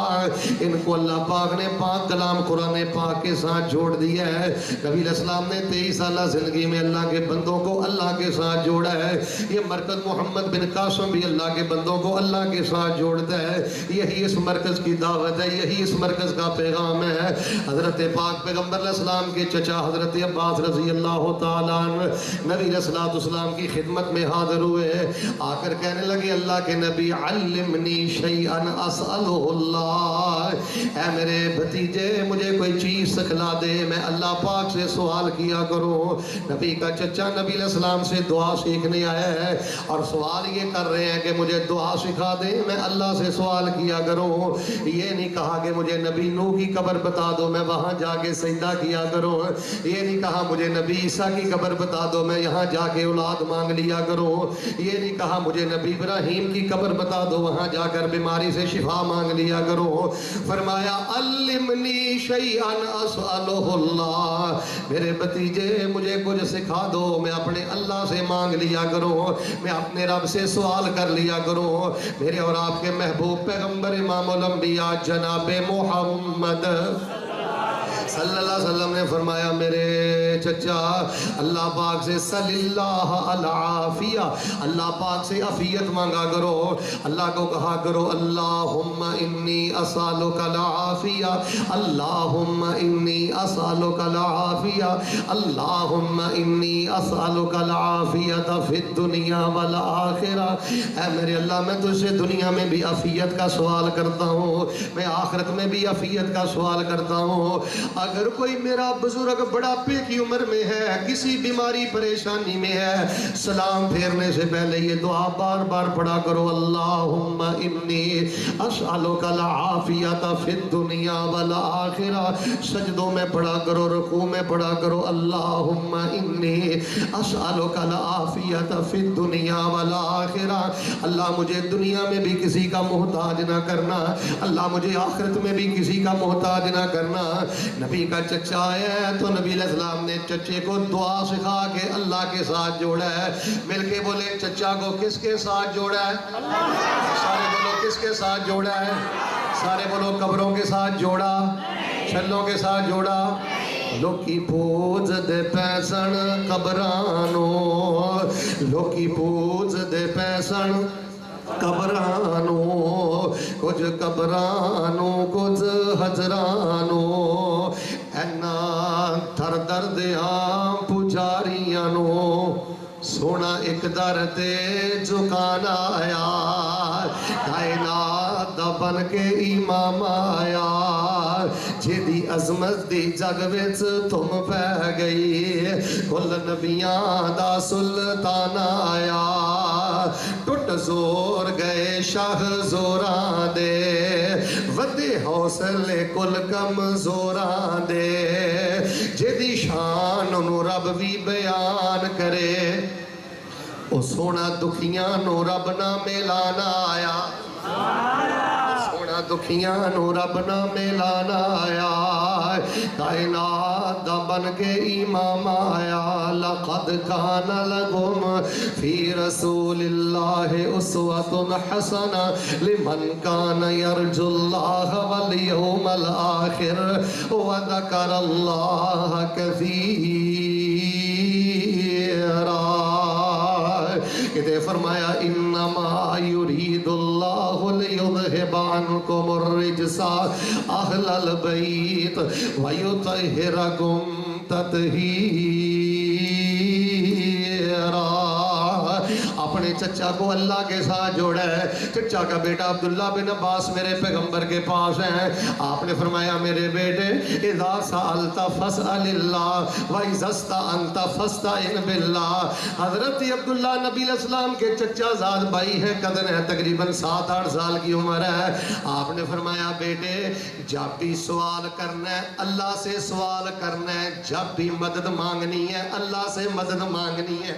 ان کو اللہ پاک نے پاک کلام قرآن پاک کے ساتھ جوڑ دیا ہے۔ نبی علیہ السلام نے 23 سالہ زندگی میں اللہ کے بندوں کو اللہ کے ساتھ جوڑا ہے۔ یہ مرکز محمد بن قاسم بھی اللہ کے بندوں کو اللہ کے ساتھ جوڑتا ہے، یہی اس مرکز کی دعوت ہے، یہی اس مرکز کا پیغام ہے۔ حضرت پاک پیغمبر علیہ السلام کے چچا حضرت عباس رضی اللہ تعالیٰ عنہ نبی علیہ السلام کی خدمت میں حاضر ہوئے، آ کر کہنے لگے اللہ کے نبی علمنی شیئا اسألہ اللہ، اے میرے بھتیجے مجھے کوئی چیز سکھلا دے، میں اللہ پاک سے سوال کیا کروں۔ نبی کا چچا نبی علیہ السلام سے دعا سیکھنے آیا ہے اور سوال یہ کر رہے ہیں کہ مجھے دعا سکھا دے، میں اللہ سے سوال کیا کروں۔ یہ نہیں کہا کہ مجھے نبی نوح کی قبر بتا دو، میں وہاں جا کے سجدہ کیا کروں، یہ نہیں کہا مجھے نبی عیسیٰ کی قبر بتا دو، میں یہاں جا کے اولاد مانگ لیا کروں، یہ نہیں کہا مجھے نبی ابراہیم کی قبر بتا دو، وہاں جا کر بیماری سے شفا مانگ لیا کرو۔ فرمایا علمنی شیئا اسألہ اللہ، میرے بھتیجے مجھے کچھ سکھا دو، میں اپنے اللہ سے مانگ لیا کروں، میں اپنے رب سے سوال کر لیا کروں۔ میرے اور آپ کے محبوب پیغمبر امام الانبیاء جناب محمد صلی اللہ علیہ وسلم نے فرمایا میرے چچا اللہ پاک سے صلی اللہ العافیہ، اللہ پاک سے عافیت مانگا کرو، اللہ کو کہا کرو اللہم انی اسالک العافیہ، اللہم انی اسالک العافیہ، اللہم انی اسالک العافیہ فی الدنیا والآخرہ۔ اے میرے اللہ میں تجھ سے دنیا میں بھی عافیت کا سوال کرتا ہوں، میں آخرت میں بھی عافیت کا سوال کرتا ہوں۔ اگر کوئی میرا بزرگ بڑھاپے کی عمر میں ہے، کسی بیماری پریشانی میں ہے، سلام پھیرنے سے پہلے یہ دعا بار بار پڑھا کرو اللہم انی اسألک العافیت فی الدنیا والآخرہ۔ سجدوں میں پڑھا کرو، رکوع میں پڑھا کرو اللہم انی اسألک العافیت فی الدنیا والآخرہ۔ اللہ مجھے دنیا میں بھی کسی کا محتاج نہ کرنا، اللہ مجھے آخرت میں بھی کسی کا محتاج نہ کرنا۔ نبی کا چچا ہے تو نبی علیہ السلام نے چچے کو دعا سکھا کے اللہ کے ساتھ جوڑا ہے۔ مل کے بولے چچا کو کس کے ساتھ جوڑا ہے؟ سارے بولو کس کے ساتھ جوڑا ہے؟ سارے بولو قبروں کے ساتھ جوڑا، چھلوں کے ساتھ جوڑا. لوکی پوج دے پیسن قبرانو، لوکی پوج دے پیسن قبرانو، کچھ قبرانو کچھ حجرانو، اینا در در دیاں پجاریانو، سونا ایک در تے جھکانا آیا، کائنات دا بن کے امام آیا، جیدی عظمت دی جگ وچ تم پہ گئی، کل نبیاں دا سلطان آیا، ٹوٹ زور گئے شاہ زوراں دے، ودے حوصلے کل کم زوراں دے، جیدی شان انہوں رب بھی بیان کرے، او سونا دکھیاں نو رب نہ ملانا آیا، سونا دکھیاں نو رب نہ ملانا آیا، کائنات دا بن کے امام آیا، لقد کان لکم فی رسول اللہ اسوۃ حسنہ لمن کان یرجو اللہ والیوم الآخر وذکر اللہ کثیرا. کہ فرمایا انما یرید اللہ لیذہب عنکم الرجس اہل البیت ویطہرکم تطہیرا. اپنے چچا کو اللہ کے ساتھ جوڑا ہے. چچا کا بیٹا عبداللہ بن عباس میرے پیغمبر کے پاس ہیں. آپ نے فرمایا میرے بیٹے اذا سألت فاسأل اللہ وَإِذَا اسْتَعَنْتَ فَاسْتَعِنْ بِاللَّهِ. حضرت عبداللہ نبی علیہ السلام کے چچا زاد بھائی ہے، قدر ہے، تقریباً 7-8 سال کی عمر ہے. آپ نے فرمایا بیٹے جب بھی سوال کرنا ہے اللہ سے سوال کرنا ہے، جب بھی مدد مانگنی ہے اللہ سے مدد مانگنی ہے.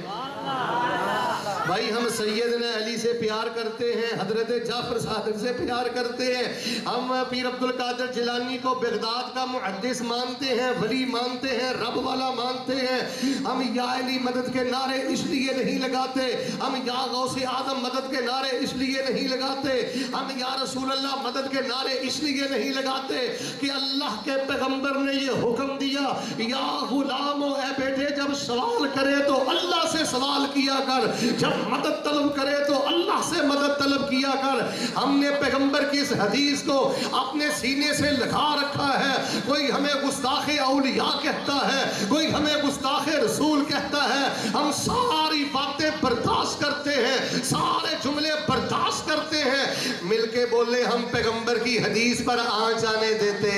بھائی ہم سیدنا علی سے پیار کرتے ہیں، حضرت جعفر صادق سے پیار کرتے ہیں، ہم پیر عبدالقادر جیلانی کو بغداد کا محدث مانتے ہیں، ولی مانتے ہیں، رب والا مانتے ہیں. ہم یا علی مدد کے نعرے اس لیے نہیں لگاتے، ہم یا غوث اعظم مدد کے نعرے اس لیے نہیں لگاتے، ہم یا رسول اللہ مدد کے نعرے اس لیے نہیں لگاتے کہ اللہ کے پیغمبر نے یہ حکم دیا یا غلامو اے بیٹے جب سوال کرے تو اللہ سے سوال کیا کر، جب مدد طلب کرے تو اللہ سے مدد طلب کیا کر. ہم نے پیغمبر کی اس حدیث کو اپنے سینے سے لکھا رکھا ہے. کوئی ہمیں گستاخ اولیاء کہتا ہے، کوئی ہمیں گستاخ رسول کہتا ہے، ہم ساری باتیں برداشت کرتے ہیں، سارے جملے برداشت کرتے ہیں. مل کے بولے ہم پیغمبر کی حدیث پر آنچ آنے دیتے،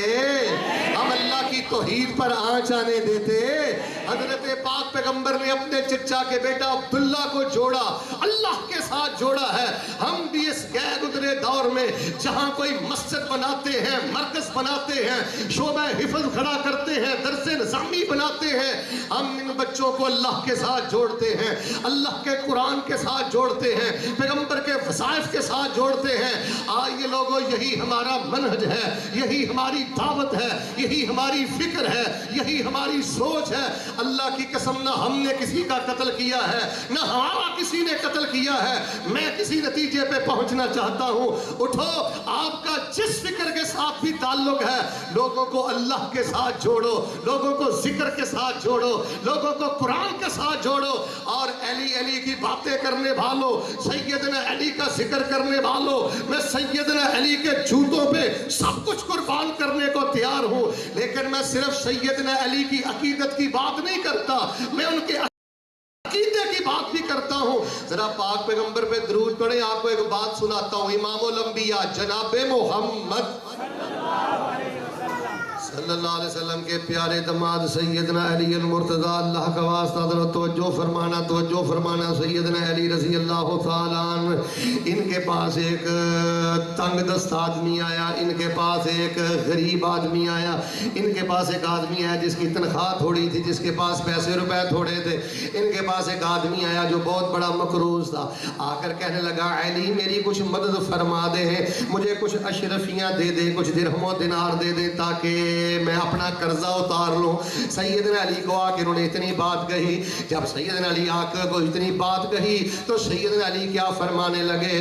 ہم اللہ کی توحید پر آنچ آنے دیتے. حضرت پاک پیغمبر نے اپنے چچا کے بیٹا عبداللہ کو جوڑا، اللہ کے ساتھ جوڑا ہے. ہم بھی اس غیر گزرے دور میں جہاں کوئی مسجد بناتے ہیں، مرکز بناتے ہیں، شعبہ حفظ کھڑا کرتے ہیں، درس نظامی بناتے ہیں، ہم ان بچوں کو اللہ کے ساتھ جوڑتے ہیں، اللہ کے قرآن کے ساتھ جوڑتے ہیں، پیغمبر کے وظائف کے ساتھ جوڑتے ہیں. آئیے لوگوں یہی ہمارا منہج ہے، یہی ہماری دعوت ہے، یہی ہماری فکر ہے، یہی ہماری سوچ ہے. اللہ کی قسم نہ ہم نے کسی کا قتل کیا ہے، نہ ہمارا کسی نے قتل کیا ہے. میں کسی نتیجے پہ پہنچنا چاہتا ہوں، اٹھو آپ کا جس فکر کے ساتھ بھی تعلق ہے لوگوں کو اللہ کے ساتھ جوڑو، لوگوں کو ذکر کے ساتھ جوڑو، لوگوں کو قرآن کے ساتھ جوڑو. اور علی علی کی باتیں کرنے والوں، سیدنا علی کا ذکر کرنے والوں، میں سیدنا علی کے جوتوں پہ سب کچھ قربان کرنے کو تیار ہوں، لیکن میں صرف سیدنا علی کی عقیدت کی بات نہیں کرتا، میں ان کے عقیدے کی بات بھی کرتا ہوں. ذرا پاک پیغمبر پہ درود پڑھیں. آپ کو ایک بات سناتا ہوں. امام الانبیاء جناب محمد صلی اللہ علیہ وسلم کے پیارے داماد سیدنا علی المرتضی، اللہ کا واسطہ ذرا توجہ فرمانا. سیدنا علی رضی اللہ تعالیٰ عنہ، ان کے پاس ایک تنگ دست آدمی آیا، ان کے پاس ایک غریب آدمی آیا، ان کے پاس ایک آدمی آیا جس کی تنخواہ تھوڑی تھی، جس کے پاس پیسے روپے تھوڑے تھے. ان کے پاس ایک آدمی آیا جو بہت بڑا مقروض تھا. آ کر کہنے لگا علی میری کچھ مدد فرما دے، مجھے کچھ اشرفیاں دے دے، کچھ درہم و دینار دے دے تاکہ میں اپنا قرضہ اتار لوں. سیدنا علی کو آ کے انہوں نے اتنی بات کہی. جب سیدنا علی آ کے کو اتنی بات کہی تو سیدنا علی کیا فرمانے لگے؟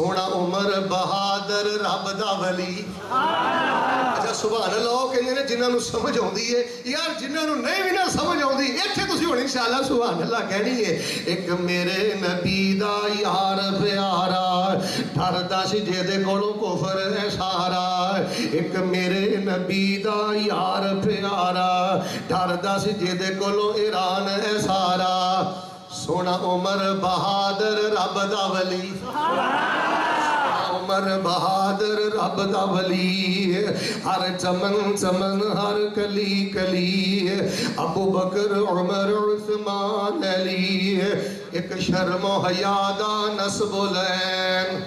سونا عمر بہادر رب دا ولی اچھا سبحان اللہ کہندے نے جنہاں نوں سمجھ آوندی ہے یار جنہاں نوں نہیں بھی نہ سمجھ آوندی ایتھے تسی ہن انشاءاللہ سبحان اللہ کہنی ہے ایک میرے نبی دا یار پیارا ڈردا سی جے دے کولوں کفر ہے سارا ایک میرے نبی دا یار پیارا ڈردا سی جے دے کولوں ایران ہے سارا سونا عمر بہادر رب دا ولی عمر بہادر رب دا ولی ہر چمن چمن ہر کلی کلی ابو بکر عمر عثمان علی ایک شرم و حیا دا نسب العین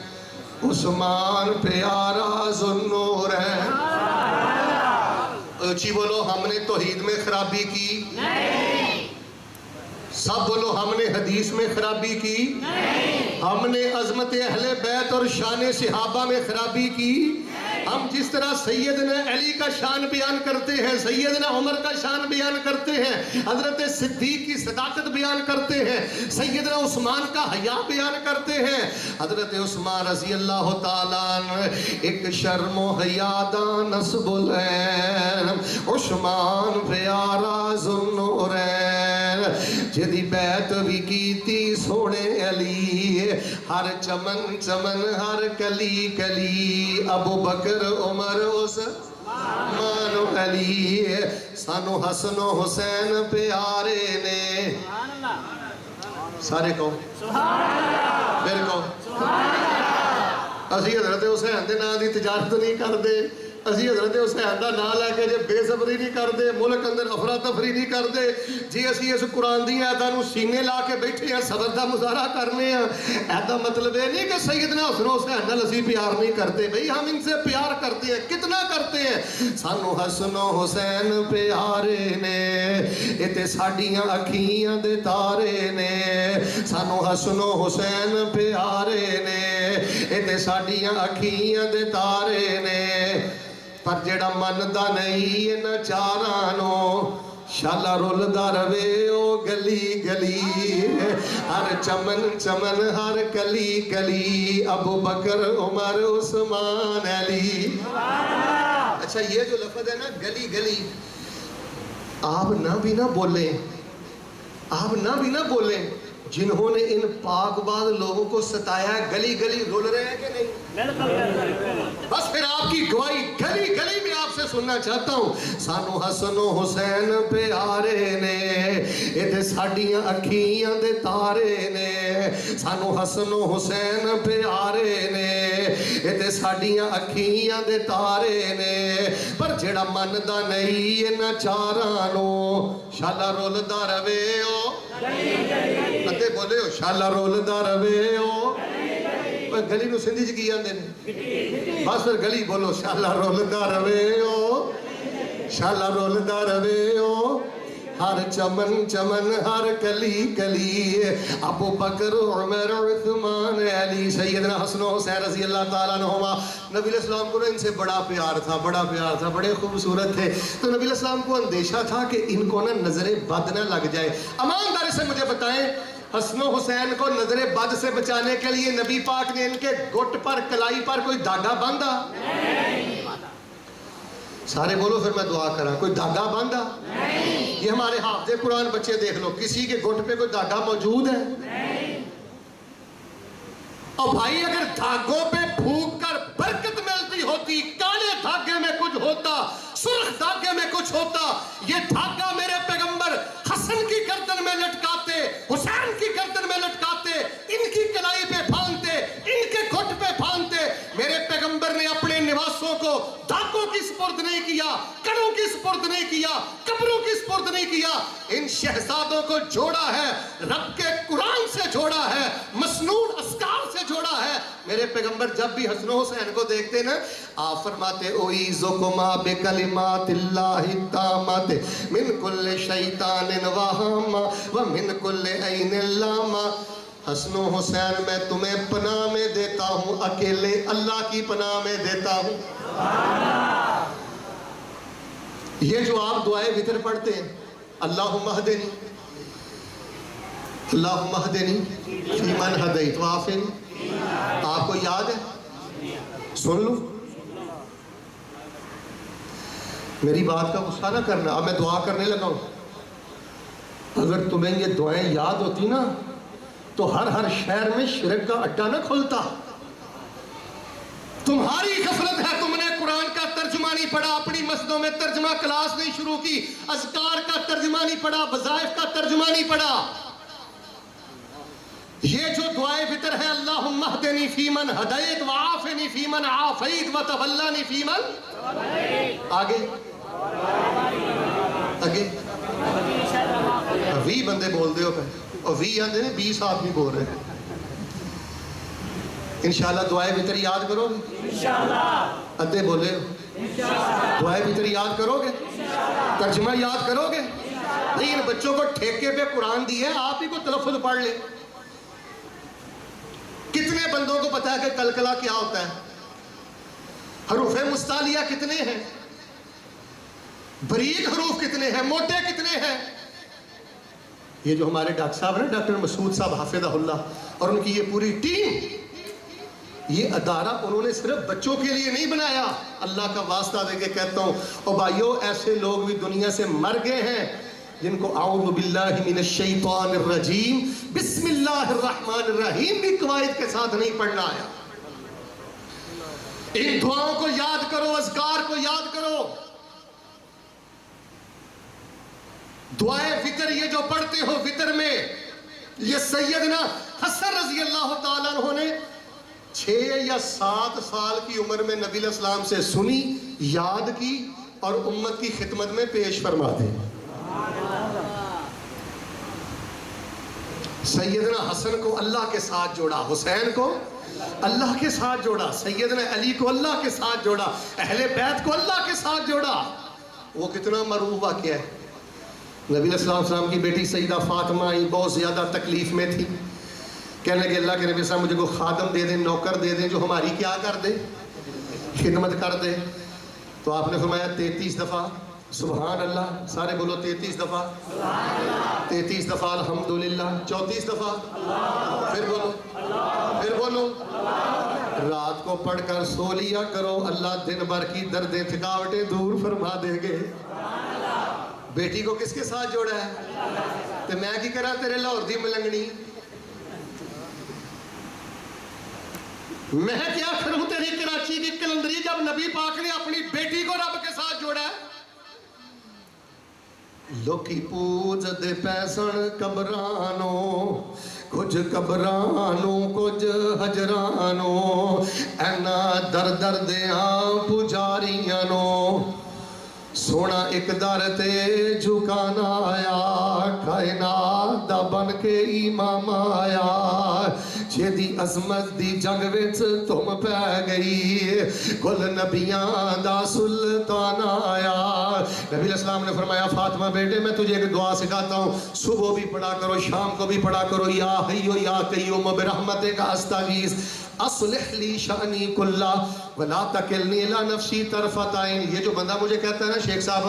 عثمان پیارا ذوالنورین اچھی بولو ہم نے توحید میں خرابی کی نہیں سب بولو ہم نے حدیث میں خرابی کی نہیں ہم نے عظمت اہل بیت اور شان صحابہ میں خرابی کی ہم جس طرح سیدنا علی کا شان بیان کرتے ہیں سیدنا عمر کا شان بیان کرتے ہیں حضرت صدیق کی صداقت بیان کرتے ہیں سیدنا عثمان کا حیا بیان کرتے ہیں حضرت عثمان رضی اللہ تعالیٰ عنہ ایک شرم و حیا دا نسب العین عثمان پیارا ذوالنورین جدی بیعت بھی کیتی سونے علی ہر چمن چمن ہر کلی کلی ابو بکر عمر عثمان علی سانو حسن و حسین پیارے نے سارے کہو میرے کہو اسی حضرت حسین دے نام دی تجارت نہیں کر دے اسی حضرت حسین دا نام لے کے جے بے صبری نہیں کر دے ملک اندر افراتفری نہیں کر دے جی اسی اس قرآن دی آیاتاں نوں سینے لا کے بیٹھے ہیں صبر دا مظاہرہ کرنے ہیں ایدا مطلب ہے نہیں کہ سیدنا حسن حسین نال اسی پیار نہیں کرتے بھئی ہم ان سے پیار کرتے ہیں کتنا کرتے ہیں سانو حسن و حسین پیارے نے اے تے ساڈیاں اکھیاں دے تارے نے سانو حسن و حسین پیارے نے اے تے ساڈیاں اکھیاں دے تارے نے پر جڑا مندا نہیں ان چاراں نوں شالا رولدا رہے او گلی گلی ہر چمن چمن ہر کلی کلی ابو بکر عمر عثمان علی اچھا یہ جو لفظ ہے نا گلی گلی آپ نہ بھی نہ بولیں آپ نہ بھی نہ بولیں جنہوں نے ان پاک باز لوگوں کو ستایا ہے گلی گلی رول رہے ہیں کہ نہیں بس پھر آپ کی گواہی گلی گلی میں آپ سے سننا چاہتا ہوں سانو حسن و حسین پیارے نے اے تے ساڈیاں اکھیاں دے تارے نے سانو حسن و حسین پیارے نے اے تے ساڈیاں اکھیاں دے تارے نے پر جڑا مندا نہیں انہاں چاراں نوں شالا رولدا رہے او اتے بولے ہو شالا رولدا رہے او گلی نو سندھی چ کی آندے نے بس پھر گلی بولو شالا رولدا رہے او شالا رولدا رہے او ہر چمن چمن ہر کلی کلی ابو بکر عمر عثمان علی سیدنا حسن و حسین رضی اللہ تعالیٰ عنہما نبی علیہ السلام کو ان سے بڑا پیار تھا بڑے خوبصورت تھے تو نبی علیہ السلام کو اندیشہ تھا کہ ان کو نا نظر بد نہ لگ جائے امانداری سے مجھے بتائیں حسن و حسین کو نظر بد سے بچانے کے لیے نبی پاک نے ان کے گھٹ پر کلائی پر کوئی دھاگا باندھا سارے بولو پھر میں دعا کرا کوئی دھاگا باندھا یہ ہمارے حافظ قرآن بچے دیکھ لو کسی کے گھٹ پہ کوئی دھاگا موجود ہے اور بھائی اگر دھاگوں پہ پھونک کر برکت ملتی ہوتی کالے دھاگے میں کچھ ہوتا سرخ دھاگے میں کچھ ہوتا یہ دھاگا میرے پیغمبر حسن کی گردن میں لٹکاتے حسین کی گردن میں لٹکاتے ان کی کلائی پہ پھانتے ان کے گھٹ پہ پھانتے میرے پیغمبر نے اپنے نواسوں کو دھاگوں کی سپرد نہیں کیا کنوں کی سپرد نہیں کیا قبروں کی سپرد نہیں کیا ان شہزادوں کو جوڑا ہے رب کے قرآن سے جوڑا ہے مسنون اسکار سے جوڑا ہے میرے پیغمبر جب بھی حسن و حسین کو دیکھتے نا آپ فرماتے اعیذکما بکلمات اللہ التامات من کل شیطان وہامہ ومن کل عین لامہ حسن و حسین میں تمہیں پناہ میں دیتا ہوں اکیلے اللہ کی پناہ میں دیتا ہوں یہ جو آپ دعائیں وطر پڑھتے ہیں اللہم اہدنی اللہم اہدنی فی من ہدیت وعافنی آپ کو یاد ہے؟ سن لو، میری بات کا غصہ نہ کرنا. اب میں دعا کرنے لگا ہوں. اگر تمہیں یہ دعائیں یاد ہوتی نا تو ہر شہر میں شرک کا اڈا نہ کھلتا. تمہاری غفلت ہے، تم نے قرآن کا ترجمہ نہیں پڑھا، اپنی مسجدوں میں ترجمہ کلاس نہیں شروع کی، اذکار کا ترجمہ نہیں پڑھا، وظائف کا ترجمہ نہیں پڑھا. یہ جو دعائے فطر ہے، اللہم اہدنی فیمن ہدیت وعافنی فیمن عافیت وتولنی فیمن، آگے وی بندے بول دے ہو پہ اور وی آندے نے 20 آدمی بول رہے ہیں. انشاءاللہ دعائے فطر یاد کرو گے؟ انشاءاللہ. ادھے بولے ہو دعائے فطر یاد کرو گے؟ ترجمہ یاد کرو گے؟ نہیں، ان بچوں کو ٹھیکے پہ قرآن دی ہے، آپ ہی کو تلفظ پڑھ لے. کتنے بندوں کو پتا ہے کہ کلکلا کیا ہوتا ہے؟ حروف مستعلیہ کتنے ہیں؟ بریک حروف کتنے ہیں؟ موٹے کتنے ہیں؟ یہ جو ہمارے ڈاکٹر صاحب ہیں، ڈاکٹر مسعود صاحب حافظہ اللہ، اور ان کی یہ پوری ٹیم، یہ ادارہ انہوں نے صرف بچوں کے لیے نہیں بنایا. اللہ کا واسطہ دے کے کہتا ہوں، اور بھائیو ایسے لوگ بھی دنیا سے مر گئے ہیں جن کو اعوذ باللہ من الشیطان الرجیم بسم اللہ الرحمن الرحیم بھی قواعد کے ساتھ نہیں پڑھنا آیا. ان دعاؤں کو یاد کرو، اذکار کو یاد کرو. دعائے فطر یہ جو پڑھتے ہو فطر میں، یہ سیدنا حسن رضی اللہ تعالیٰ عنہ نے 6 یا 7 سال کی عمر میں نبی علیہ السلام سے سنی، یاد کی اور امت کی خدمت میں پیش فرما دی. سیدنا حسن کو اللہ کے ساتھ جوڑا، حسین کو اللہ کے ساتھ جوڑا، سیدنا علی کو اللہ کے ساتھ جوڑا، اہل بیت کو اللہ کے ساتھ جوڑا. وہ کتنا معروف واقعہ ہے. نبی علیہ السلام کی بیٹی سیدہ فاطمہ بہت زیادہ تکلیف میں تھی. کہنے لگے اللہ کے نبی صاحب مجھے کوئی خادم دے دیں، نوکر دے دیں جو ہماری کیا کر دے، خدمت کر دے. تو آپ نے فرمایا 33 دفعہ سبحان اللہ. سارے بولو 33 دفعہ 33 دفعہ الحمدللہ، 34 دفعہ پھر بولو رات کو پڑھ کر سو لیا کرو، اللہ دن بھر کی دردیں تھکاوٹیں دور فرما دے گے. بیٹی کو کس کے ساتھ جوڑا ہے؟ تو میں کی کرا تیرے لاہور دی ملنگنی، میں کیا کروں تیری کراچی کی کلندری جب نبی پاک نے اپنی بیٹی کو رب کے ساتھ جوڑا ہے. لوکی پوج دے پیسن قبرانو، کچھ قبرانو کچھ حجرانو، اینا در در دیاں پجاریانو، سونا ایک در تے جھکانا آیا، کائنات دا بن کے امام آیا، جیدی عظمت دی جنگ وچ تم پہ گئی، کل نبیان دا سلطان آیا. نبی علیہ السلام نے فرمایا فاطمہ بیٹے میں تجھے ایک دعا سکھاتا ہوں، صبح بھی پڑھا کرو شام کو بھی پڑھا کرو، یا حیو یا قیوم برحمتک استغیث اصلح لی شانی کلہ ولا تکلنی الی نفسی طرفۃ عین. یہ جو بندہ مجھے کہتا ہے نا شیخ صاحب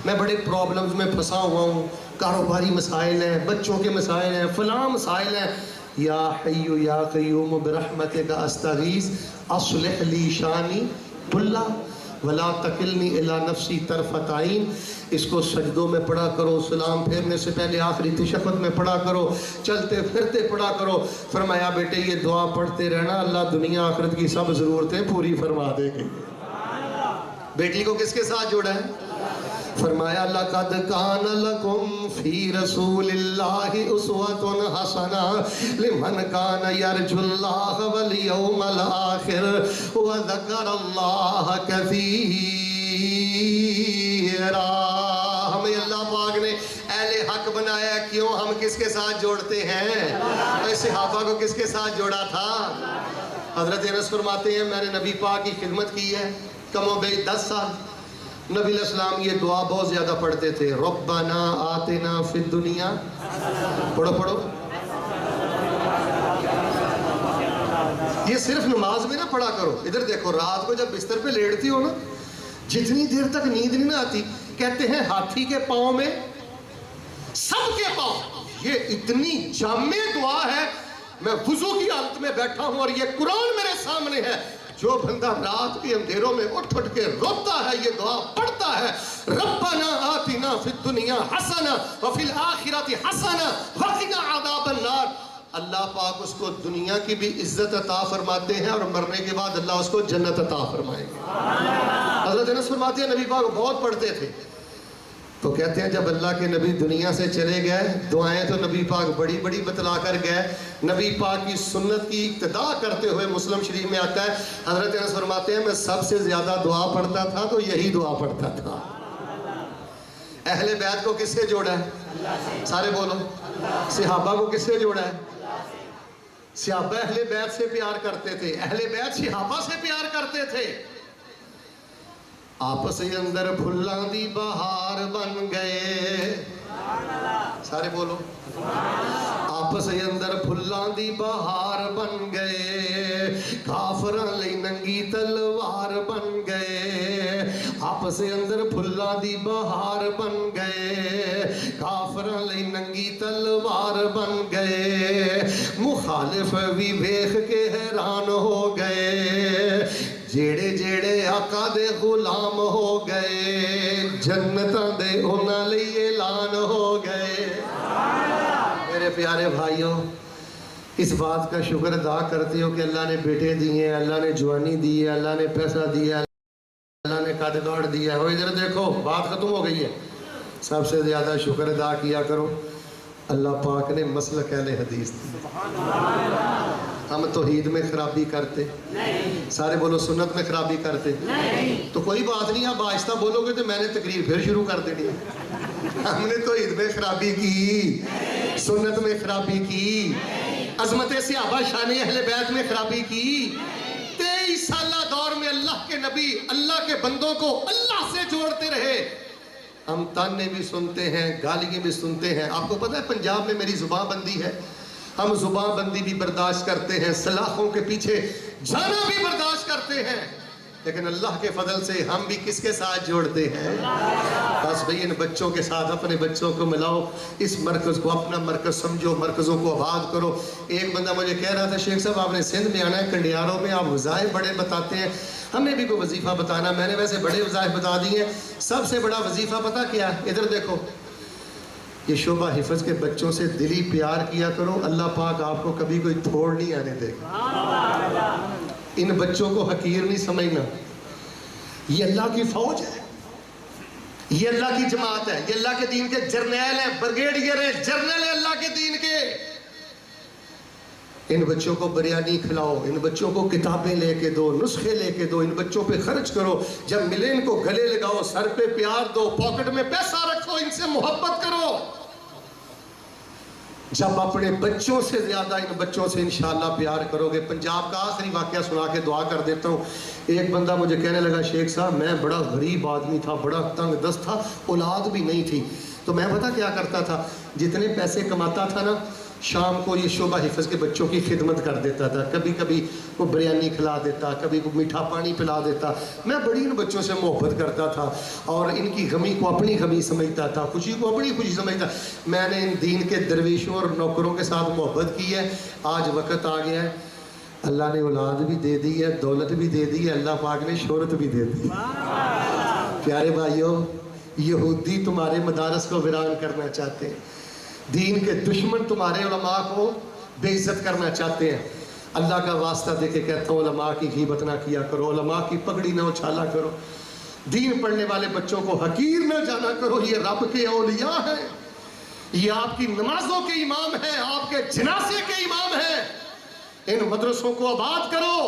میں بڑے پرابلمز میں پھنسا ہوا ہوں، کاروباری مسائل ہیں، بچوں کے مسائل ہیں، فلاں مسائل ہیں، یا حیو یا قیوم برحمتک استغیث اصلح لی شانی کلہ ولا تکلنی الی نفسی طرفۃ عین. اس کو سجدوں میں پڑھا کرو، سلام پھیرنے سے پہلے آخری تشہد میں پڑھا کرو، چلتے پھرتے پڑھا کرو. فرمایا بیٹے یہ دعا پڑھتے رہنا، اللہ دنیا آخرت کی سب ضرورتیں پوری فرما دے گے. بیٹی کو کس کے ساتھ جوڑا ہے؟ فرمایا لَقَدْ كَانَ لَكُمْ فِي رَسُولِ اللَّهِ أُسْوَةٌ حَسَنَةٌ لِمَنْ كَانَ يَرْجُو اللَّهَ وَالْيَوْمَ الْآخِرَ وَذَكَرَ اللَّهَ كَثِيرًا. ہمیں اللہ پاک نے اہل حق بنایا، کیوں؟ ہم کس کے ساتھ جوڑتے ہیں؟ صحابہ کو کس کے ساتھ جوڑا تھا؟ حضرت انس فرماتے ہیں میں نے نبی پاک کی خدمت کی ہے کم و بیش 10 سال. نبی علیہ السلام یہ دعا بہت زیادہ پڑھتے تھے، ربنا آتنا فی الدنیا، پڑھو یہ صرف نماز میں نہ پڑھا کرو. ادھر دیکھو رات کو جب بستر پہ لیٹتی ہو نا، جتنی دیر تک نیند نہیں نہ آتی، کہتے ہیں ہاتھی کے پاؤں میں سب کے پاؤں، یہ اتنی جامع دعا ہے میں وضو کی حالت میں بیٹھا ہوں اور یہ قرآن میرے سامنے ہے. جو بندہ رات کے اندھیروں میں اٹھ کے روتا ہے, یہ دعا پڑھتا ہے, ربنا آتنا فی الدنیا حسنہ وفی الآخرۃ حسنہ وقنا عذاب النار, اللہ پاک اس کو دنیا کی بھی عزت عطا فرماتے ہیں اور مرنے کے بعد اللہ اس کو جنت عطا فرمائیں گے. حضرت انس فرماتے ہیں نبی پاک بہت پڑھتے تھے. تو کہتے ہیں جب اللہ کے نبی دنیا سے چلے گئے, دعائیں تو نبی پاک بڑی بڑی بتلا کر گئے. نبی پاک کی سنت کی اقتداء کرتے ہوئے مسلم شریف میں آتا ہے, حضرت انس فرماتے ہیں میں سب سے زیادہ دعا پڑھتا تھا تو یہی دعا پڑھتا تھا. اہل بیت کو کس سے جوڑا ہے؟ سارے بولو. صحابہ کو کس سے جوڑا ہے؟ صحابہ اہل بیت سے پیار کرتے تھے, اہل بیت صحابہ سے پیار کرتے تھے. آپس اندر پھلاں دی بہار بن گئے. سارے بولو. آپس اندر پھلاں دی بہار بن گئے, کافراں لئی ننگی تلوار بن گئے. آپس اندر پھلاں دی بہار بن گئے, کافراں لئی ننگی تلوار بن گئے. مخالف بھی ویکھ کے حیران ہو گئے, جیڑے جیڑے آقا دے غلام ہو گئے, جنتاں دے انہاں لئی اعلان ہو گئے. میرے پیارے بھائیوں, اس بات کا شکر ادا کرتے ہو کہ اللہ نے بیٹے دیے, اللہ نے جوانی دی ہے, اللہ نے پیسہ دیا, اللہ نے قد گاڑ دیا ہے. وہ ادھر دیکھو بات ختم ہو گئی ہے. سب سے زیادہ شکر ادا کیا کرو اللہ پاک نے مسلک اہل حدیث دی. ہم توحید میں خرابی کرتے, سارے بولو سنت میں خرابی کرتے, تو کوئی بات نہیں, آپ آہستہ بولو گے تو میں نے تقریر پھر شروع کر دینی ہے. ہم نے توحید میں خرابی کی, سنت میں خرابی کی, عظمت صحابہ شان اہل بیت میں خرابی کی. 23 سالہ دور میں اللہ کے نبی اللہ کے بندوں کو اللہ سے جوڑتے رہے. ہم تانے بھی سنتے ہیں, گالیاں بھی سنتے ہیں. آپ کو پتہ ہے پنجاب میں میری زبان بندی ہے, ہم زبان بندی بھی برداشت کرتے ہیں, سلاخوں کے پیچھے جانا بھی برداشت کرتے ہیں, لیکن اللہ کے فضل سے ہم بھی کس کے ساتھ جوڑتے ہیں؟ بس بھئی ان بچوں کے ساتھ اپنے بچوں کو ملاؤ, اس مرکز کو اپنا مرکز سمجھو, مرکزوں کو آباد کرو. ایک بندہ مجھے کہہ رہا تھا شیخ صاحب آپ نے سندھ میں آنا ہے, کنڈیاروں میں آپ وظائف بڑے بتاتے ہیں, ہمیں بھی کوئی وظیفہ بتانا. میں نے ویسے بڑے وظائف بتا دیے ہیں, سب سے بڑا وظیفہ پتہ کیا ہے؟ ادھر دیکھو, یہ شعبہ حفظ کے بچوں سے دلی پیار کیا کرو, اللہ پاک آپ کو کبھی کوئی تھوڑ نہیں آنے دے گا. ان بچوں کو حقیر نہیں سمجھنا, یہ اللہ کی فوج ہے, یہ اللہ کی جماعت ہے, یہ اللہ کے دین کے جرنیل ہیں, برگیڈیئر ہیں, جرنیل ہیں اللہ کے دین کے. ان بچوں کو بریانی کھلاؤ, ان بچوں کو کتابیں لے کے دو, نسخے لے کے دو, ان بچوں پہ خرچ کرو, جب ملے ان کو گلے لگاؤ, سر پہ پیار دو, پاکٹ میں پیسہ رکھو, ان سے محبت کرو. جب اپنے بچوں سے زیادہ ان بچوں سے انشاءاللہ پیار کرو گے. پنجاب کا آخری واقعہ سنا کے دعا کر دیتا ہوں. ایک بندہ مجھے کہنے لگا شیخ صاحب میں بڑا غریب آدمی تھا, بڑا تنگ دست تھا, اولاد بھی نہیں تھی, تو میں پتہ کیا کرتا تھا, جتنے پیسے کماتا تھا نا, شام کو یہ شعبہ حفظ کے بچوں کی خدمت کر دیتا تھا. کبھی کبھی وہ بریانی کھلا دیتا, کبھی وہ میٹھا پانی پلا دیتا. میں بڑی ان بچوں سے محبت کرتا تھا اور ان کی غمی کو اپنی غمی سمجھتا تھا, خوشی کو اپنی خوشی سمجھتا. میں نے ان دین کے درویشوں اور نوکروں کے ساتھ محبت کی ہے. آج وقت آ گیا ہے, اللہ نے اولاد بھی دے دی ہے, دولت بھی دے دی ہے, اللہ پاک نے شہرت بھی دے دی. پیارے بھائیوں, یہودی تمہارے مدارس کو ویران کرنا چاہتے ہیں, دین کے دشمن تمہارے علماء کو بے عزت کرنا چاہتے ہیں. اللہ کا واسطہ دے کے کہتا ہوں علماء کی غیبت نہ کیا کرو, علماء کی پگڑی نہ اچھالا کرو, دین پڑھنے والے بچوں کو حقیر نہ جانا کرو. یہ رب کے اولیاء ہیں, یہ آپ کی نمازوں کے امام ہیں, آپ کے جنازے کے امام ہیں. ان مدرسوں کو آباد کرو,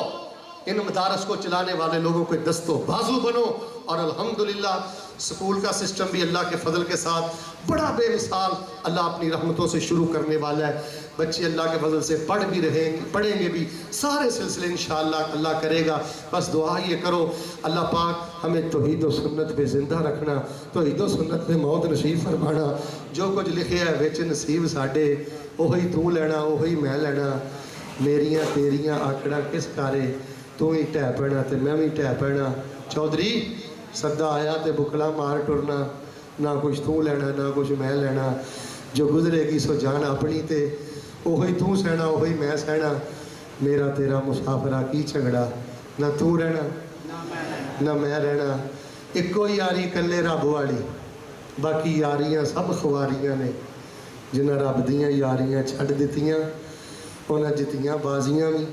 ان مدارس کو چلانے والے لوگوں کے دست و بازو بنو. اور الحمدللہ سکول کا سسٹم بھی اللہ کے فضل کے ساتھ بڑا بے مثال اللہ اپنی رحمتوں سے شروع کرنے والا ہے. بچے اللہ کے فضل سے پڑھ بھی پڑھیں گے بھی, سارے سلسلے انشاءاللہ اللہ کرے گا. بس دعا یہ کرو اللہ پاک ہمیں توحید و سنت پہ زندہ رکھنا, توحید و سنت پہ موت نصیب فرمانا. جو کچھ لکھے ہے وچ نصیب ساڈے, وہی تو لینا وہی میں لینا. میریاں تیریاں آکڑا کس کارے, تو ہی ٹہ پینا تے میں بھی ٹہ پینا. چودھری سدا آیا تے بکلا مار ٹرنا, نہ کچھ تو لینا نہ کچھ میں لینا. جو گزرے گی سو جان اپنی تے وہی تو سہنا وہی میں سہنا، میرا تیرا مسافرہ کی جھگڑا، نہ تو رہنا نہ میں رہنا، ایکو یاری کلے رب والی، باقی یاریاں سب خواریاں نے، جنہیں رب دیاں یاریاں چھڑ دیتیاں انہیں جتیاں بازیاں بھی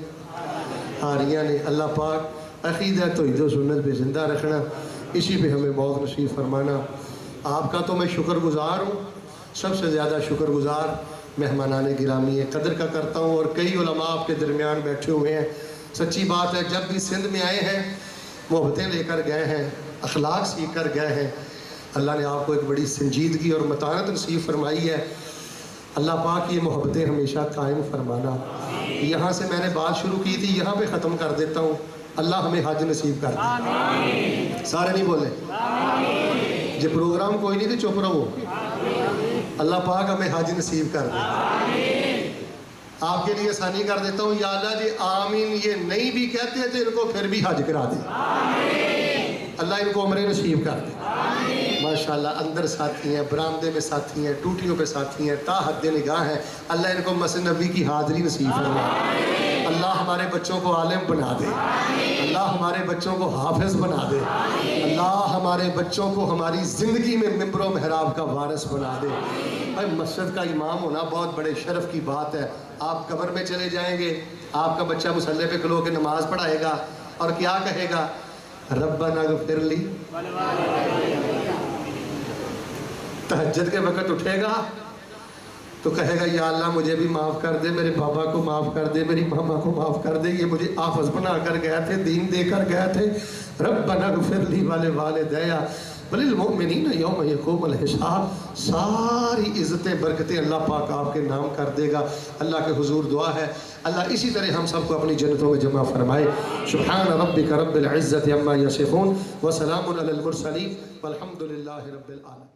ہاریاں نے۔ اللہ پاک عقیدہ توحید و سنت پہ زندہ رکھنا، اسی پہ ہمیں موت نصیب فرمانا۔ آپ کا تو میں شکر گزار ہوں، سب سے زیادہ شکر گزار مہمانان گرامی قدر کا کرتا ہوں، اور کئی علماء آپ کے درمیان بیٹھے ہوئے ہیں۔ سچی بات ہے، جب بھی سندھ میں آئے ہیں محبتیں لے کر گئے ہیں، اخلاق سیکھ کر گئے ہیں۔ اللہ نے آپ کو ایک بڑی سنجیدگی اور متانت نصیب فرمائی ہے۔ اللہ پاک یہ محبتیں ہمیشہ قائم فرمانا۔ یہاں سے میں نے بات شروع کی تھی، یہاں پہ ختم کر دیتا ہوں۔ اللہ ہمیں حج نصیب کر دے، سارے نہیں بولے جو پروگرام کوئی نہیں تھے چپ رہو۔ اللہ پاک ہمیں حج نصیب کر دے۔ آپ کے لیے آسانی کر دیتا ہوں، یا اللہ جی آمین یہ نہیں بھی کہتے تھے ان کو پھر بھی حج کرا دے، اللہ ان کو عمرے نصیب کر دے۔ ماشاءاللہ اندر ساتھی ہیں، برآمدے میں ساتھی ہیں، ٹوٹیوں پہ ساتھی ہیں، تا حد نگاہ ہیں، اللہ ان کو مسجد نبی کی حاضری نصیب فرمائے۔ اللہ ہمارے بچوں کو عالم بنا دے، اللہ ہمارے بچوں کو حافظ بنا دے، اللہ ہمارے بچوں کو ہماری زندگی میں ممبر و محراب کا وارث بنا دے۔ بھائی مسجد کا امام ہونا بہت بڑے شرف کی بات ہے۔ آپ قبر میں چلے جائیں گے، آپ کا بچہ مصلی پہ کھلو کے نماز پڑھائے گا اور کیا کہے گا؟ ربنا اغفر لی۔ تہجد کے وقت اٹھے گا تو کہے گا یا اللہ مجھے بھی معاف کر دے، میرے بابا کو معاف کر دے، میری ماما کو معاف کر دے، یہ مجھے حافظ بنا کر گئے تھے، دین دے کر گئے تھے۔ ربنا اغفر لی ولوالدیا وللمؤمنین یوم یقوم الحساب۔ ساری عزتیں برکتیں اللہ پاک آپ کے نام کر دے گا۔ اللہ کے حضور دعا ہے اللہ اسی طرح ہم سب کو اپنی جنتوں میں جمع فرمائے۔ سبحان ربک رب العزت عما یصفون وسلام علی المرسلین والحمد للہ رب العالمین۔